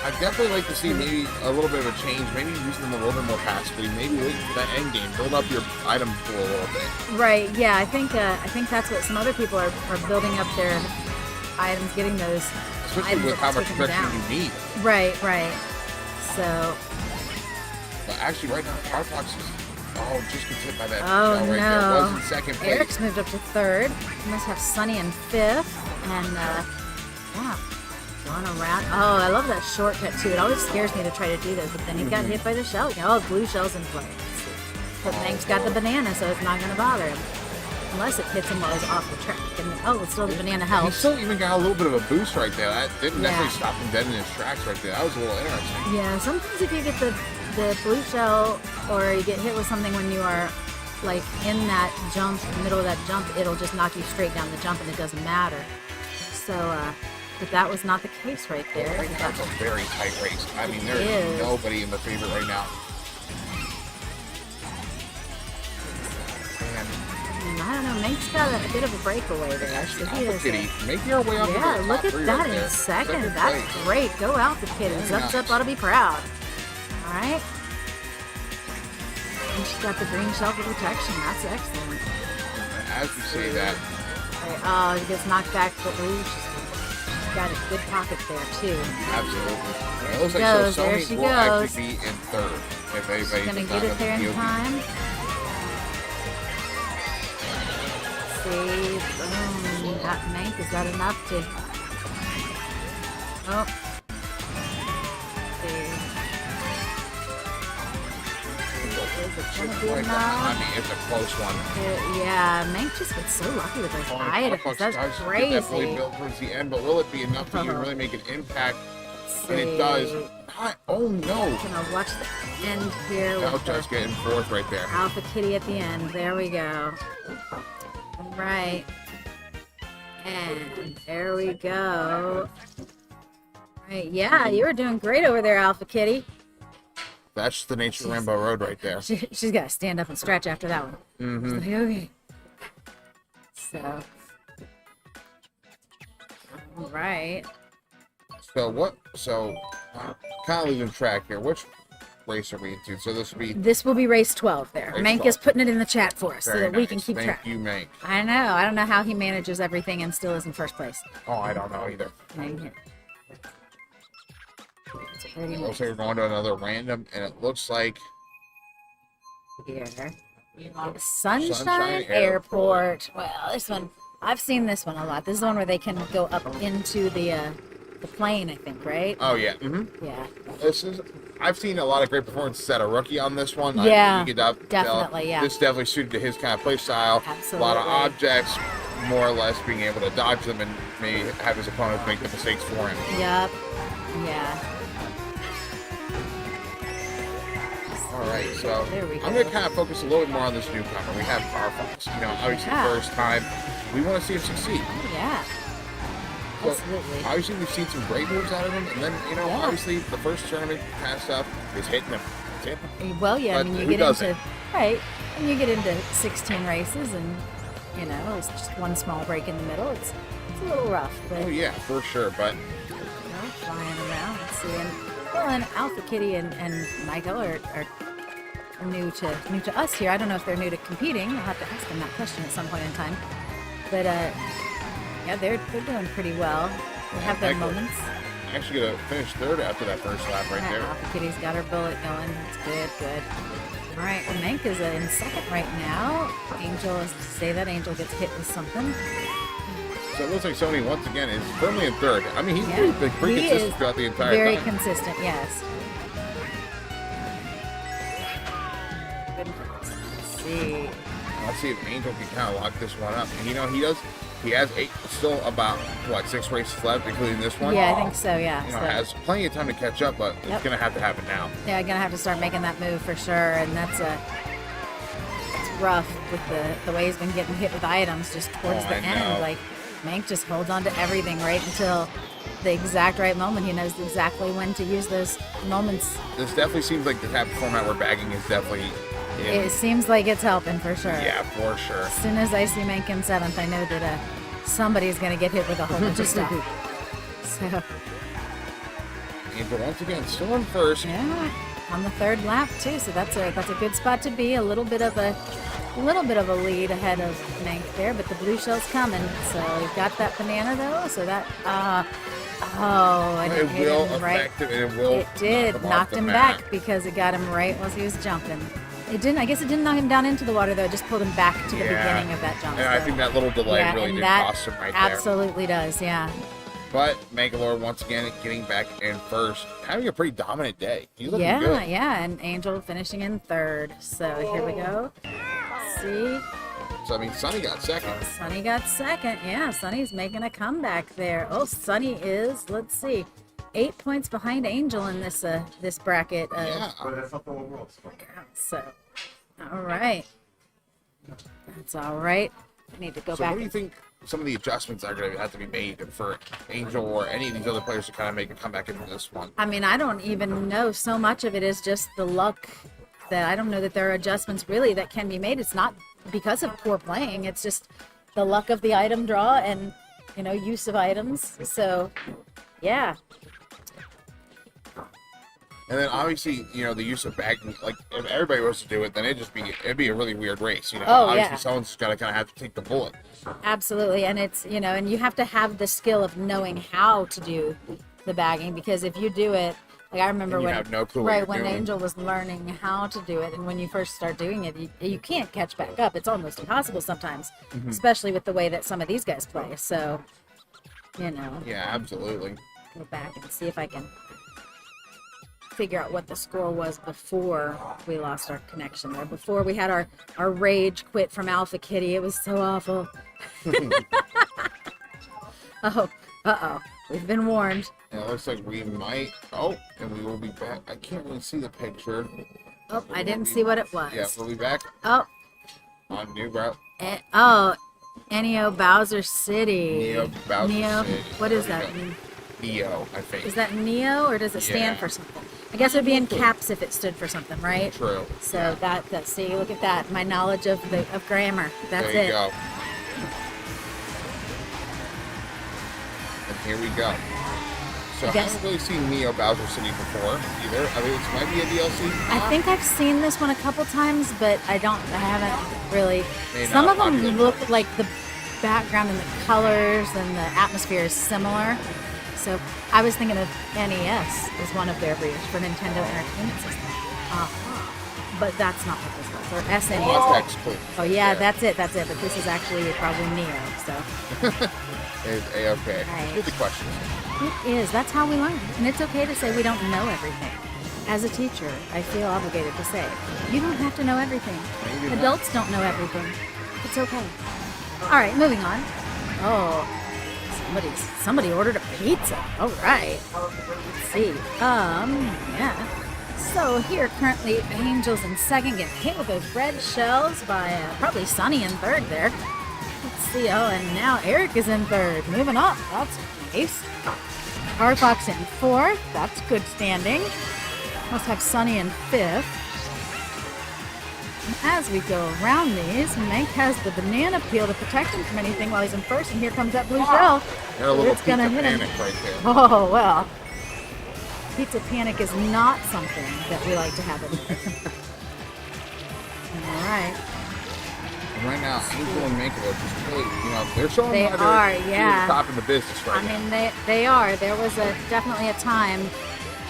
I'd definitely like to see maybe a little bit of a change, maybe using them a little bit more passively, maybe wait for that end game, build up your item pool a little bit. Right, yeah, I think that's what some other people are building up their items, getting those especially items with how much protection you need. Right. So but actually right now Carfox is just gets hit by that shell right there. Was in 2nd place. Eric's moved up to 3rd. He must have Sunny in 5th, and going around. Oh, I love that shortcut too. It always scares me to try to do this, but then he got hit by the shell. Oh, blue shell's in play. But Mank's got the banana, so it's not going to bother him. Unless it hits him while he's off the track. And, it's still the banana health. He still even got a little bit of a boost right there. That didn't necessarily stop him dead in his tracks right there. That was a little interesting. Yeah, sometimes if you get the blue shell or you get hit with something when you are like in that jump, middle of that jump, it'll just knock you straight down the jump and it doesn't matter. So, but that was not the case right there. Right now it's a very tight race. I mean, there is nobody in the favorite right now. I no, Mank's got a bit of a breakaway there. So he is. Kitty, making our way up. Yeah, look at that right in second. Second That's place. great. Go Alpha Kitty. Very Zup ought to be proud. All right. And she's got the green shelf of protection. That's excellent. As you say that. Okay, oh, he gets knocked back, but ooh, she's got a good pocket there too. Absolutely. And it looks like Goes, so there Sony she will goes. actually be in third. If anybody She's gonna does get not it there know in the time. See, boom. That Mank, is that enough to? Oh. See. Is it gonna be enough? I mean, it's a close one. Yeah, Mank just gets so lucky with those items. That's Definitely crazy. built towards the end, but will it be enough to even really make an impact? And it See. does. Oh no! Gonna watch the end here. Now With just the getting fourth right there. Alpha Kitty at the end. There we go. All right. And there we go. Right. Yeah, you were doing great over there, Alpha Kitty. That's the nature of Rainbow Road right there. She's got to stand up and stretch after that one. Mm-hmm. Like, okay. So. All right. So what? So kind of losing track here. Which race are we into? So this will be race 12 there. Race Mank 12. is putting it in the chat for us so very that we nice. can keep track. Thank you, Mank. I know. I don't know how he manages everything and still is in first place. Oh, I don't know either. Dang it. It's pretty It much looks like we're going to another random, and it looks like here. Sunshine Sunshine Airport. Well, this one, I've seen this one a lot. This is the one where they can go up into the plane, I think, right? oh yeah. Mm-hmm. Yeah. I've seen a lot of great performances at a rookie on this one. Yeah, you could definitely, yeah. This definitely suited to his kind of play style. Absolutely. A lot of objects, more or less being able to dodge them and maybe have his opponents make the mistakes for him. Yep. Yeah. All right, so There we I'm go. going to kind of focus a little bit more on this newcomer. We have Carfax. You know, obviously Yeah. first time. We want to see him succeed. Oh, yeah. So, Absolutely. obviously, we've seen some great moves out of him, and then, you know, Yeah. obviously, the first tournament kind of stuff is hitting him. It's hitting him. Well, yeah, I But mean, you who get doesn't? into, right, and you get into 16 races and, you know, it's just one small break in the middle. It's a little rough, but, Oh, yeah, for sure, but you know, flying around and seeing, well, and Alpha Kitty and Michael are new to us here. I don't know if they're new to competing. I'll have to ask them that question at some point in time. But, yeah, they're doing pretty well. They have their Michael moments. actually going to finish third after that first lap right there. Alpha Kitty's got her bullet going. It's good, good. All right, Mank is in second right now. Angel, as to say that, Angel gets hit with something. So it looks like Sony, once again, is firmly in third. I mean, he's Yeah, pretty he consistent is throughout the entire very time. consistent, yes. Goodness. Let's see. Let's see if Angel can kind of lock this one up. And, you know, he has still about, 6 races left, including this one. Yeah, I think so, yeah. You know, So, has plenty of time to catch up, but Yep. it's going to have to happen now. yeah, gonna have to start making that move for sure, and it's rough with the way he's been getting hit with items just towards Oh, the I end. know. Like, Mank just holds on to everything right until the exact right moment. He knows exactly when to use those moments. This definitely seems like the type of format where bagging is definitely in. It seems like it's helping for sure. Yeah, for sure. As soon as I see Mank in seventh, I know that somebody's gonna get hit with a whole bunch of stuff. So, Angel once again still in first. yeah, on the third lap too. So that's a good spot to be. A little bit of a lead ahead of Mank there, but the blue shell's coming. So we've got that banana though. So that and It hit will him right. affect him, and it will. It did knocked him back. back because it got him right as he was jumping. It didn't. I guess it didn't knock him down into the water though. It just pulled him back to the beginning of that jump. And I so- think that little delay yeah, really and did that cost him right there. absolutely does. Yeah. But Mangalore once again getting back in first, having a pretty dominant day. He's looking Yeah, good. yeah, and Angel finishing in third. So here we go. See, So I mean, Sonny got second. Sunny got second. Yeah, Sunny's making a comeback there. Oh, Sunny is, let's see, 8 points behind Angel in this this bracket. Yeah. So, all right. That's all right. I need to go So back. what do you think some of the adjustments are going to have to be made for Angel or any of these other players to kind of make a comeback into this one? I mean, I don't even know. So much of it is just the luck that I don't know that there are adjustments really that can be made. It's not because of poor playing. It's just the luck of the item draw and, you know, use of items. So, yeah. And then obviously, you know, the use of bagging, like if everybody was to do it, then it'd be a really weird race, you know. Oh, obviously yeah. someone's just gotta kinda have to take the bullet. Absolutely. And it's, you know, and you have to have the skill of knowing how to do the bagging, because if you do it, like I remember when, have no clue what right, you're when doing. Angel was learning how to do it, and when you first start doing it, you can't catch back up. It's almost impossible sometimes, especially with the way that some of these guys play. So, you know. Yeah, absolutely. Go back and see if I can figure out what the score was before we lost our connection there. Before we had our rage quit from Alpha Kitty. It was so awful. Oh, uh-oh. We've been warned. And it looks like we might... Oh, and we will be back. I can't really see the picture. Oh, I didn't see what it was. Yeah, we'll be back Oh, on New Route. Neo Bowser City. Neo Bowser City. What is There that? we go. Neo, I think. Is that Neo, or does it stand Yeah. for something? I guess it would be in caps if it stood for something, right? True. So see, look at that. My knowledge of grammar. That's There you it. go. And here we go. So I Yes. haven't really seen Neo Bowser City before either. I mean, it might be a DLC. I think I've seen this one a couple times, but I haven't really. Maybe Some not of them popular. look like the background and the colors and the atmosphere is similar. So I was thinking of NES as one of their breeds for Nintendo Entertainment System. But that's not what this was. Or SNES. Context clue. Oh yeah, that's it. But this is actually probably Neo. So It's A-okay. Right. Good questions. it is. That's how we learn, and it's okay to say we don't know everything. As a teacher, I feel obligated to say you don't have to know everything. Maybe not. Adults don't know everything. It's okay. All right, moving on. Oh, somebody ordered a pizza. All right. Let's see. Yeah. So here currently Angel's in second, getting hit with those red shells by probably Sunny in third there. Let's see. Oh, and now Eric is in third. Moving up. That's nice. Carfox in fourth. That's good standing. Must have Sunny in fifth. And as we go around these, Mank has the banana peel to protect him from anything while he's in first, and here comes that blue shell. Got a little It's gonna pizza hit him. panic right there. Oh, well. Pizza panic is not something that we like to have in here. All right. And right now, Angel and Mank are just really, you know, they're showing They why are, they're yeah. the top of the business right I now. mean, they are. There was definitely a time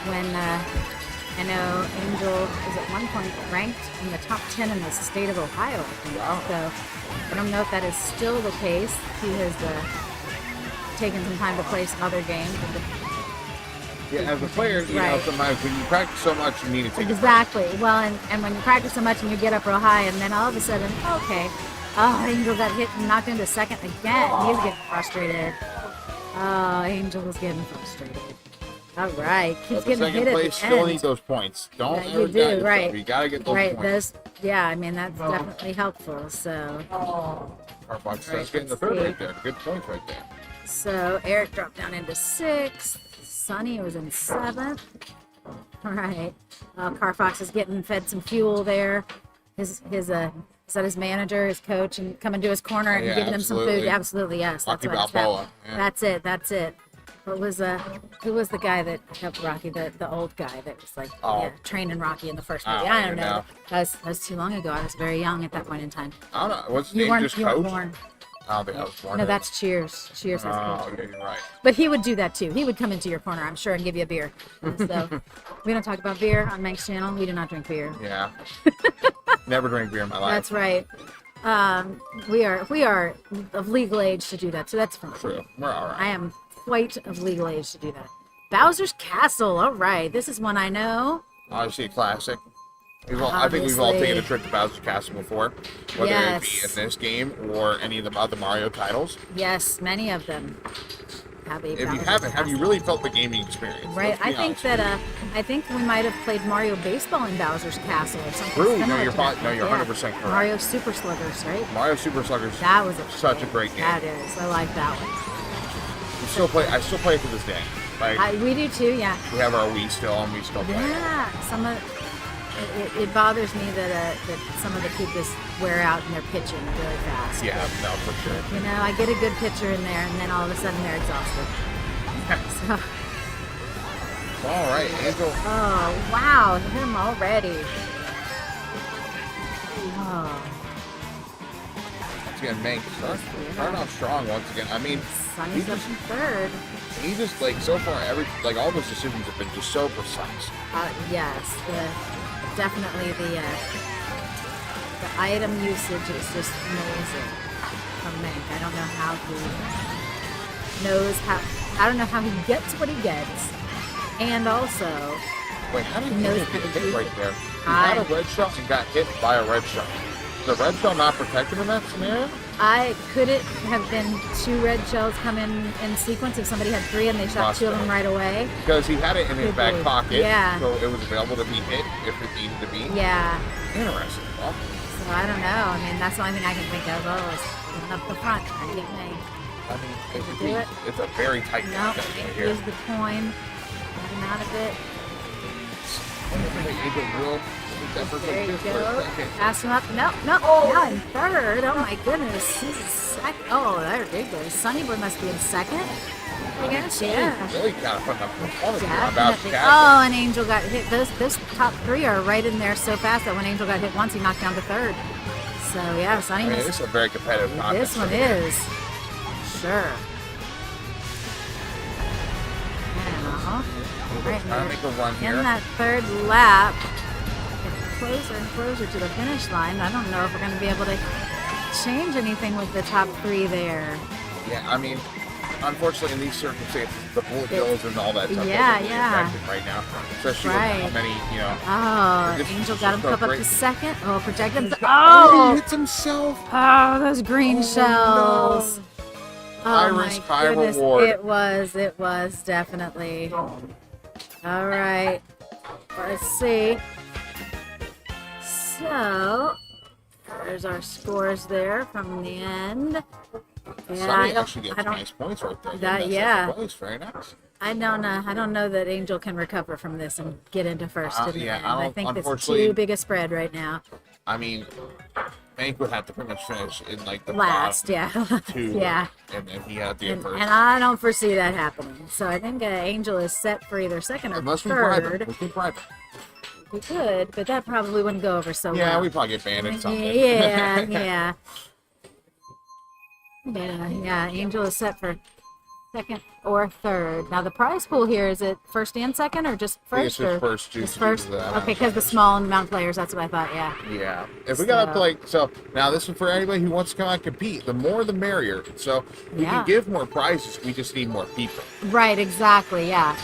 when I know Angel was at one point ranked in the top 10 in the state of Ohio, I think. Wow. So I don't know if that is still the case. He has taken some time to play some other games. Yeah, as a player, you know, Right. sometimes when you practice so much, you need to take a break. Exactly. Well, and when you practice so much and you get up real high, and then all of a sudden, okay, Angel got hit and knocked into second again. He's getting frustrated. Oh, Angel was getting frustrated. All right, keeps But the getting second hit at place the still end. need those points. Don't Yeah, ever you doubt do, yourself. right? You gotta get those Right. points. I mean, that's definitely helpful. So, Carbox Right, getting the let's third see. right there. Good points right there. so Eric dropped down into sixth. Sunny was in seventh. All right. Carfox is getting fed some fuel there. Is that his manager, his coach, and coming to his corner and Yeah, giving him some absolutely. food? Absolutely, yes. That's Rocky what it's Balboa, about. yeah. That's it. What was who was the guy that helped Rocky? The old guy that was like training Rocky in the first movie. I don't know. That was too long ago. I was very young at that point in time. I don't know. What's his You name? weren't Just you weren't coach? born. I don't think I was born. No, yet. that's Cheers. Cheers has a coach. Oh, yeah, you're right. But he would do that too. He would come into your corner, I'm sure, and give you a beer. So we don't talk about beer on Mank's channel. We do not drink beer. Yeah. Never drank beer in my life. That's right. We are of legal age to do that, so that's fine. True. We're all right. I am quite of legal age to do that. Bowser's Castle. All right, this is one I know. Obviously a classic. I think we've all Obviously. taken a trip to Bowser's Castle before, whether it be Yes. in this game or any of the other Mario titles. Yes, many of them have a If you Bowser's haven't, have you Castle. really felt the gaming experience? Right, Let's be I think honest. that I think we might have played Mario Baseball in Bowser's Castle or something. True. No, similar you're to that. fine. No, you're 100% correct. Mario Super Sluggers, right? Mario Super Sluggers. That was such a great game. That is, I like that one. I still play it to this day. Like We do too, yeah. we have our Wii still, and we still play it. Yeah, some of It bothers me that some of the Kukas wear out and they're pitching really fast. Yeah, no, for sure. You know, I get a good pitcher in there, and then all of a sudden they're exhausted. So. All right, Angel. Oh wow, hit him already. Oh. Once again, Mank starting off strong once again. I mean, Sonny's up in third. He just so far all those decisions have been just so precise. Yes, definitely the item usage is just amazing from Mank. I don't know how he knows how. I don't know how he gets what he gets, and also. Wait, how did he get hit right there? He had a red shell and got hit by a red shell. The red shell not protected in that scenario? Could it have been 2 red shells come in sequence if somebody had 3 and they shot 2 of them right away? Because he had it in his back pocket, yeah. So it was available to be hit if it needed to be. Yeah. Interesting. Well, so I don't know. I mean, that's the only thing I can think of. Oh, is going up the front. How do you get me? I mean, it's a very tight matchup right here. Here's the coin. Get him out of it. There you go. Pass him up. No. Now in third. Oh my goodness. He's second. Oh, there you go. Sonny Boy must be in second. I guess, yeah. Really kind of putting up performance Definitely. Oh, and Angel got hit. Those top 3 are right in there so fast that when Angel got hit once, he knocked down to third. So yeah, Sonny. I mean, this is a very competitive contest. This one is. Sure. Now, right here, in that third lap, getting closer and closer to the finish line. I don't know if we're going to be able to change anything with the top 3 there. Yeah, I mean, unfortunately, in these circumstances, the bullet bills and all that stuff affected right now, especially with how many, Oh, Angel got him up to second. Oh, protect him. Oh, he hits himself. Oh, those green shells. No. High risk, high reward. It was definitely. All right. Let's see. So, there's our scores there from the end. Sonny actually gets nice points right there. Place. Very nice. I don't know that Angel can recover from this and get into first. I think it's too big a spread right now. I mean, Mank would have to pretty much finish in the last, bottom 2, yeah, and then he had the first. And I don't foresee that happening. So I think Angel is set for either second or third. We can bribe him. We could, but that probably wouldn't go over so well. Yeah, we probably get banned at something. Yeah. Yeah, Angel is set for second or third. Now the prize pool here, is it first and second or just first? Just first. Okay, because the small amount of players, that's what I thought, yeah. Yeah. If we got to so now this is for anybody who wants to come out and compete. The more the merrier. So we can give more prizes, we just need more people. Right, exactly, yeah.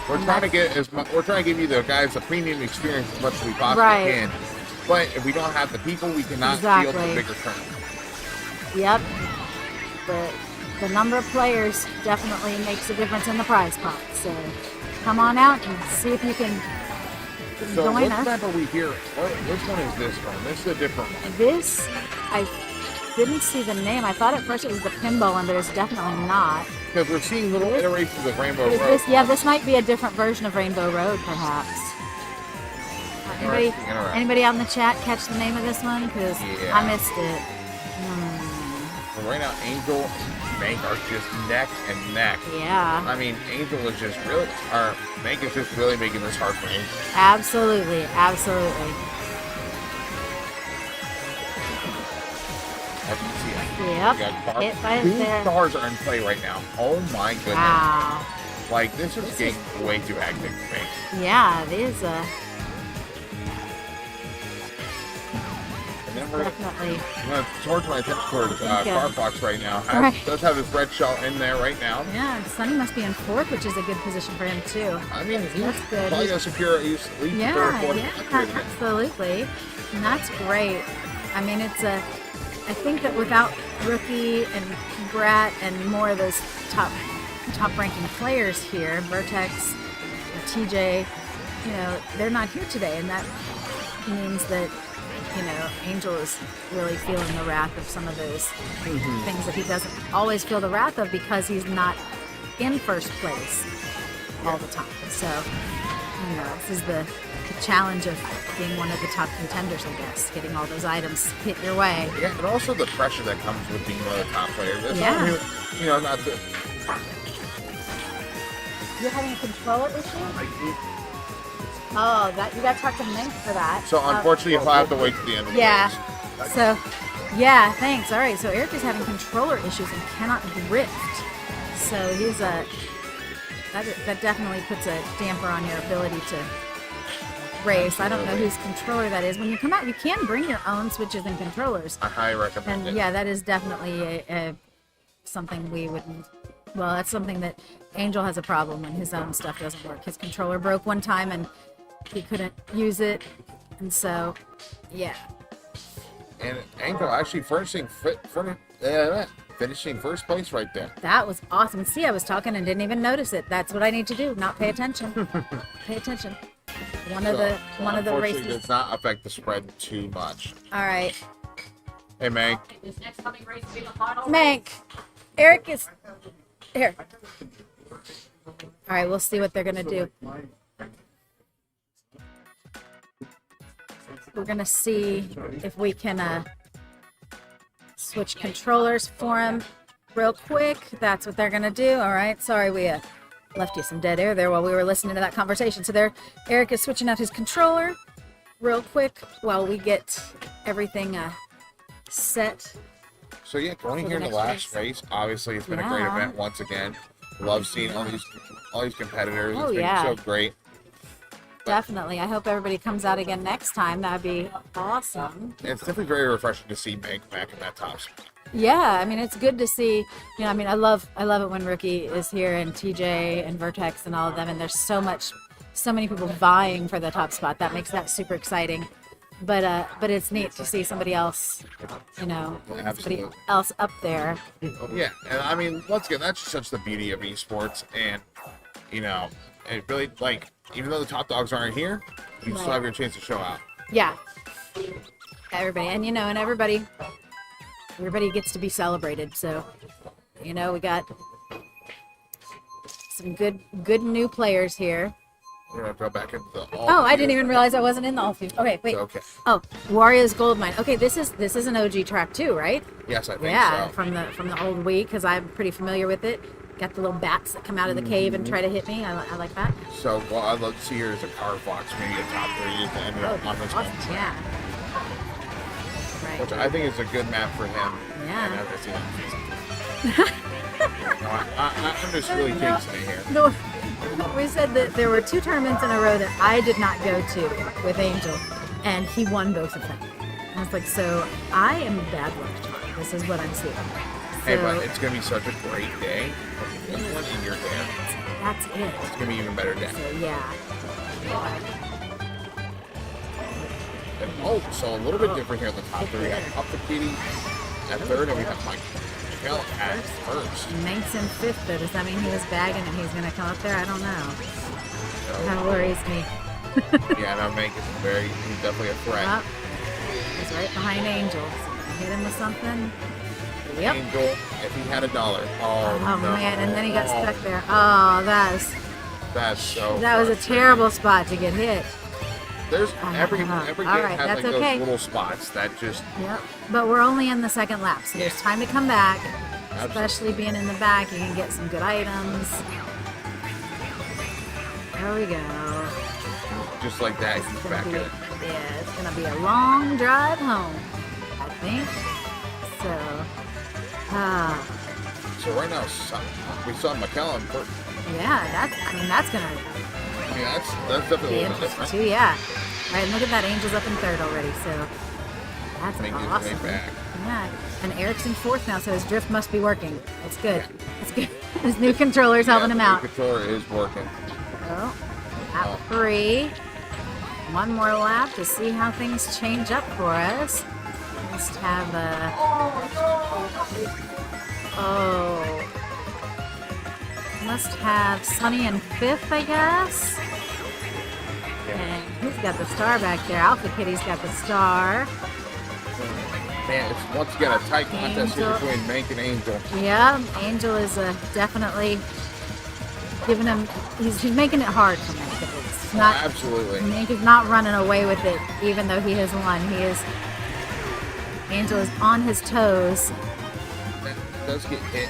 We're trying to give you the guys a premium experience as much as we possibly can. But if we don't have the people, we cannot field the bigger tournament. Yep. The number of players definitely makes a difference in the prize pot. So come on out and see if you can join us. What map are we here? Which one is this one? This is a different one. This, I didn't see the name. I thought at first it was the pinball one, but it's definitely not. Because we're seeing little iterations of Rainbow Road. This might be a different version of Rainbow Road, perhaps. Anybody out in the chat catch the name of this one? Because I missed it. So right now, Angel and Mank are just neck and neck. Yeah. I mean, Angel is just really, or Mank is just really making this hard for Angel. Absolutely. As you can see, 2 stars are in play right now. Oh my goodness. Wow. This is getting way too hectic for me. Yeah, it is definitely. I'm going to torch my attention towards Kart right now. Does have his red shell in there right now. Yeah, Sonny must be in 4th, which is a good position for him too. I mean, that's good. Probably going to secure at least 3rd or 4th. Absolutely. And that's great. I mean, I think that without Rookie and Brat and more of those top-ranking players here, Vertex, TJ, they're not here today, and that means that Angel is really feeling the wrath of some of those things that he doesn't always feel the wrath of because he's not in first place all the time. So you know, this is the challenge of being one of the top contenders, I guess. Getting all those items hit your way. Yeah, and also the pressure that comes with being one of the top players. It's Yeah. not really, you know, not the... You're having a controller issue? Oh, that you got to talk to Mink for that. So unfortunately, if I have to wait to the end of the yeah. race. So, yeah, thanks. All right, so Eric is having controller issues and cannot drift. So he's that definitely puts a damper on your ability to race. I don't know whose controller that is. When you come out, you can bring your own switches and controllers. I highly recommend And it. yeah, that is definitely something we wouldn't. Well, that's something that Angel has a problem when his own stuff doesn't work. His controller broke one time and he couldn't use it, and so yeah. And Angel actually finishing first place right there. That was awesome. See, I was talking and didn't even notice it. That's what I need to do. Not pay attention. Pay attention. One of the Unfortunately, races. does not affect the spread too much. All right, Hey, Meg. This next coming race will be the final. Mank. Eric is here. All right, we'll see what they're gonna do. We're gonna see if we can switch controllers for him real quick. That's what they're gonna do. All right. Sorry, we left you some dead air there while we were listening to that conversation. So there, Eric is switching out his controller real quick while we get everything set. So yeah, going here in the last race, obviously it's been a great event once again. Love seeing all these competitors. Oh, It's been yeah. so great. Definitely. I hope everybody comes out again next time. That'd be awesome. And it's definitely very refreshing to see Meg back in that top spot. Yeah, I mean, it's good to see. You know, I mean, I love it when Rookie is here and TJ and Vertex and all of them, and there's so many people vying for the top spot. That makes that super exciting. But it's neat to see somebody else, you know, somebody else up there. Yeah, and I mean, once again, that's just such the beauty of esports, and you know, it really, like, even though the top dogs aren't here, you still have your chance to show out. Yeah, everybody, and you know, and everybody gets to be celebrated. So, you know, we got some good new players here. We're gonna go back into the Oh, I didn't even realize I wasn't in the all field. Okay, wait. Okay. Oh, Wario's Gold Mine. Okay, this is an OG track too, right? Yes, I think Yeah, so. from the old Wii, because I'm pretty familiar with it. Got the little bats that come out of the cave and try to hit me. I like that. So what I'd love to see here is a car fox, maybe a top 3 to end up on this awesome. home track. Yeah. Which Right. I think is a good map for him. Yeah. And I've seen it. I'm just really jinxing it here. No, we said that there were 2 tournaments in a row that I did not go to with Angel, and he won both of them. I was like, so I am a bad luck charm. This is what I'm seeing. Hey, So, but it's going to be such a great day. This one in your day. that's it. It's going to be an even better day. So yeah. And, oh, so a little bit different here at the top 3. We have Up the Kitty at 3rd, and we have Michael at 1st. Manx in 5th, though. Does that mean he was bagging and he's going to come up there? I don't know. That worries me. Yeah, no, Mank is he's definitely a threat. Well, he's right behind Angel. So can I hit him with something? Yep. Angel, if he had $1. Oh, Oh no. man, and then he got stuck there. Oh, That's so that was a frustrating. terrible spot to get hit. There's every All game right, has that's like okay. those little spots that just Yep. But we're only in the 2nd lap, so there's time to come back. Especially being in the back, you can get some good items. There we go. just like that. It's He's gonna back be, in it. yeah, it's gonna be a long drive home, I think. So, So right now, we saw McKellen. yeah, that's gonna I mean, that's definitely be a little bit interesting different. too. Yeah. Right, and look at that, Angel's up in 3rd already. So that's Making his way awesome. back. Yeah, and Eric's in 4th now, so his drift must be working. That's good. That's good. His new controller's helping him the out. controller is working. So, lap 3. One more lap to see how things change up for us. Must have a. Oh. Must have Sunny in 5th, I guess. And he's got the star back there. Alpha Kitty's got the star. Man, it's once again a tight contest here Angel. between Mank and Angel. Yeah, Angel is definitely giving him. He's making it hard for Mank at least. It's not. Absolutely. Mank is not running away with it, even though he has won. He is. Angel is on his toes. That does get hit.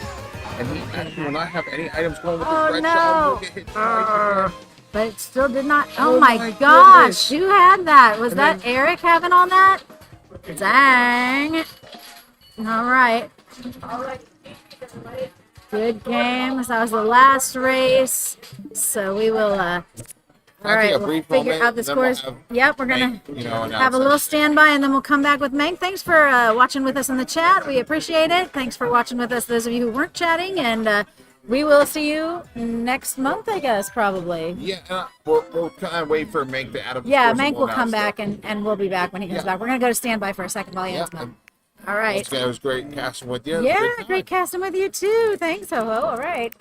And he actually will not have any items going with Oh, the red no. shell. He'll get hit twice again. But it still did not. Oh, Oh my my gosh. goodness. Who had that? Was And that then- Eric having on that? Dang. All right. Good games. That was the last race. So we will. All right. a We'll brief figure moment, out the and then we'll scores. have Yep. We're going Mank, to announce have a little us. standby and then we'll come back with Mank. Thanks for watching with us in the chat. We appreciate it. Thanks for watching with us, those of you who weren't chatting. And we will see you next month, I guess, probably. Yeah, we'll kind of wait for Mank to add up. the Yeah, scores and Mank will we'll come announce back and we'll be back when he comes Yeah. back. We're going to go to standby for a second while he Yeah, ends them up. and All right. once again, it was great casting with you. Yeah, Good great time. casting with you too. Thanks, Ho Ho. All right.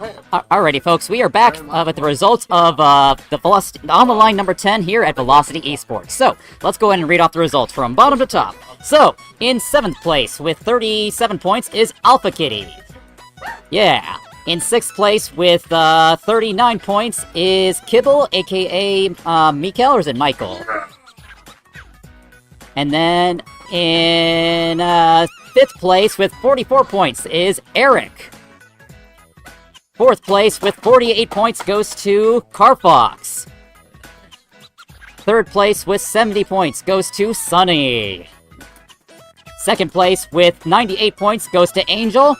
Alrighty, folks, we are back with the results of the Velocity on the line number 10 here at Velocity Esports. So, let's go ahead and read off the results from bottom to top. So, in 7th place with 37 points is Alpha Kitty. Yeah. In 6th place with 39 points is Kibble, aka Mikael, or is it Michael? And then in 5th place with 44 points is Eric. 4th place with 48 points goes to Carfox. 3rd place with 70 points goes to Sunny. 2nd place with 98 points goes to Angel.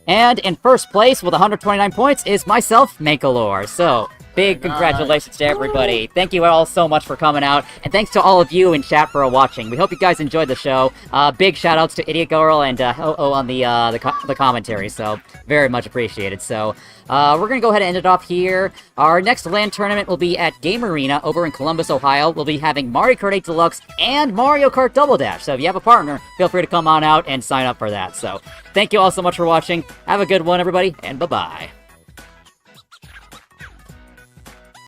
And in 1st place with 129 points is myself, Mankalore. So, big congratulations to everybody. Thank you all so much for coming out. And thanks to all of you in chat for watching. We hope you guys enjoyed the show. Big shout outs to Idiot Girl and Oh on the commentary. So, very much appreciated. So, we're going to go ahead and end it off here. Our next LAN tournament will be at Game Arena over in Columbus, Ohio. We'll be having Mario Kart 8 Deluxe and Mario Kart Double Dash. So if you have a partner, feel free to come on out and sign up for that. So thank you all so much for watching. Have a good one, everybody, and bye-bye.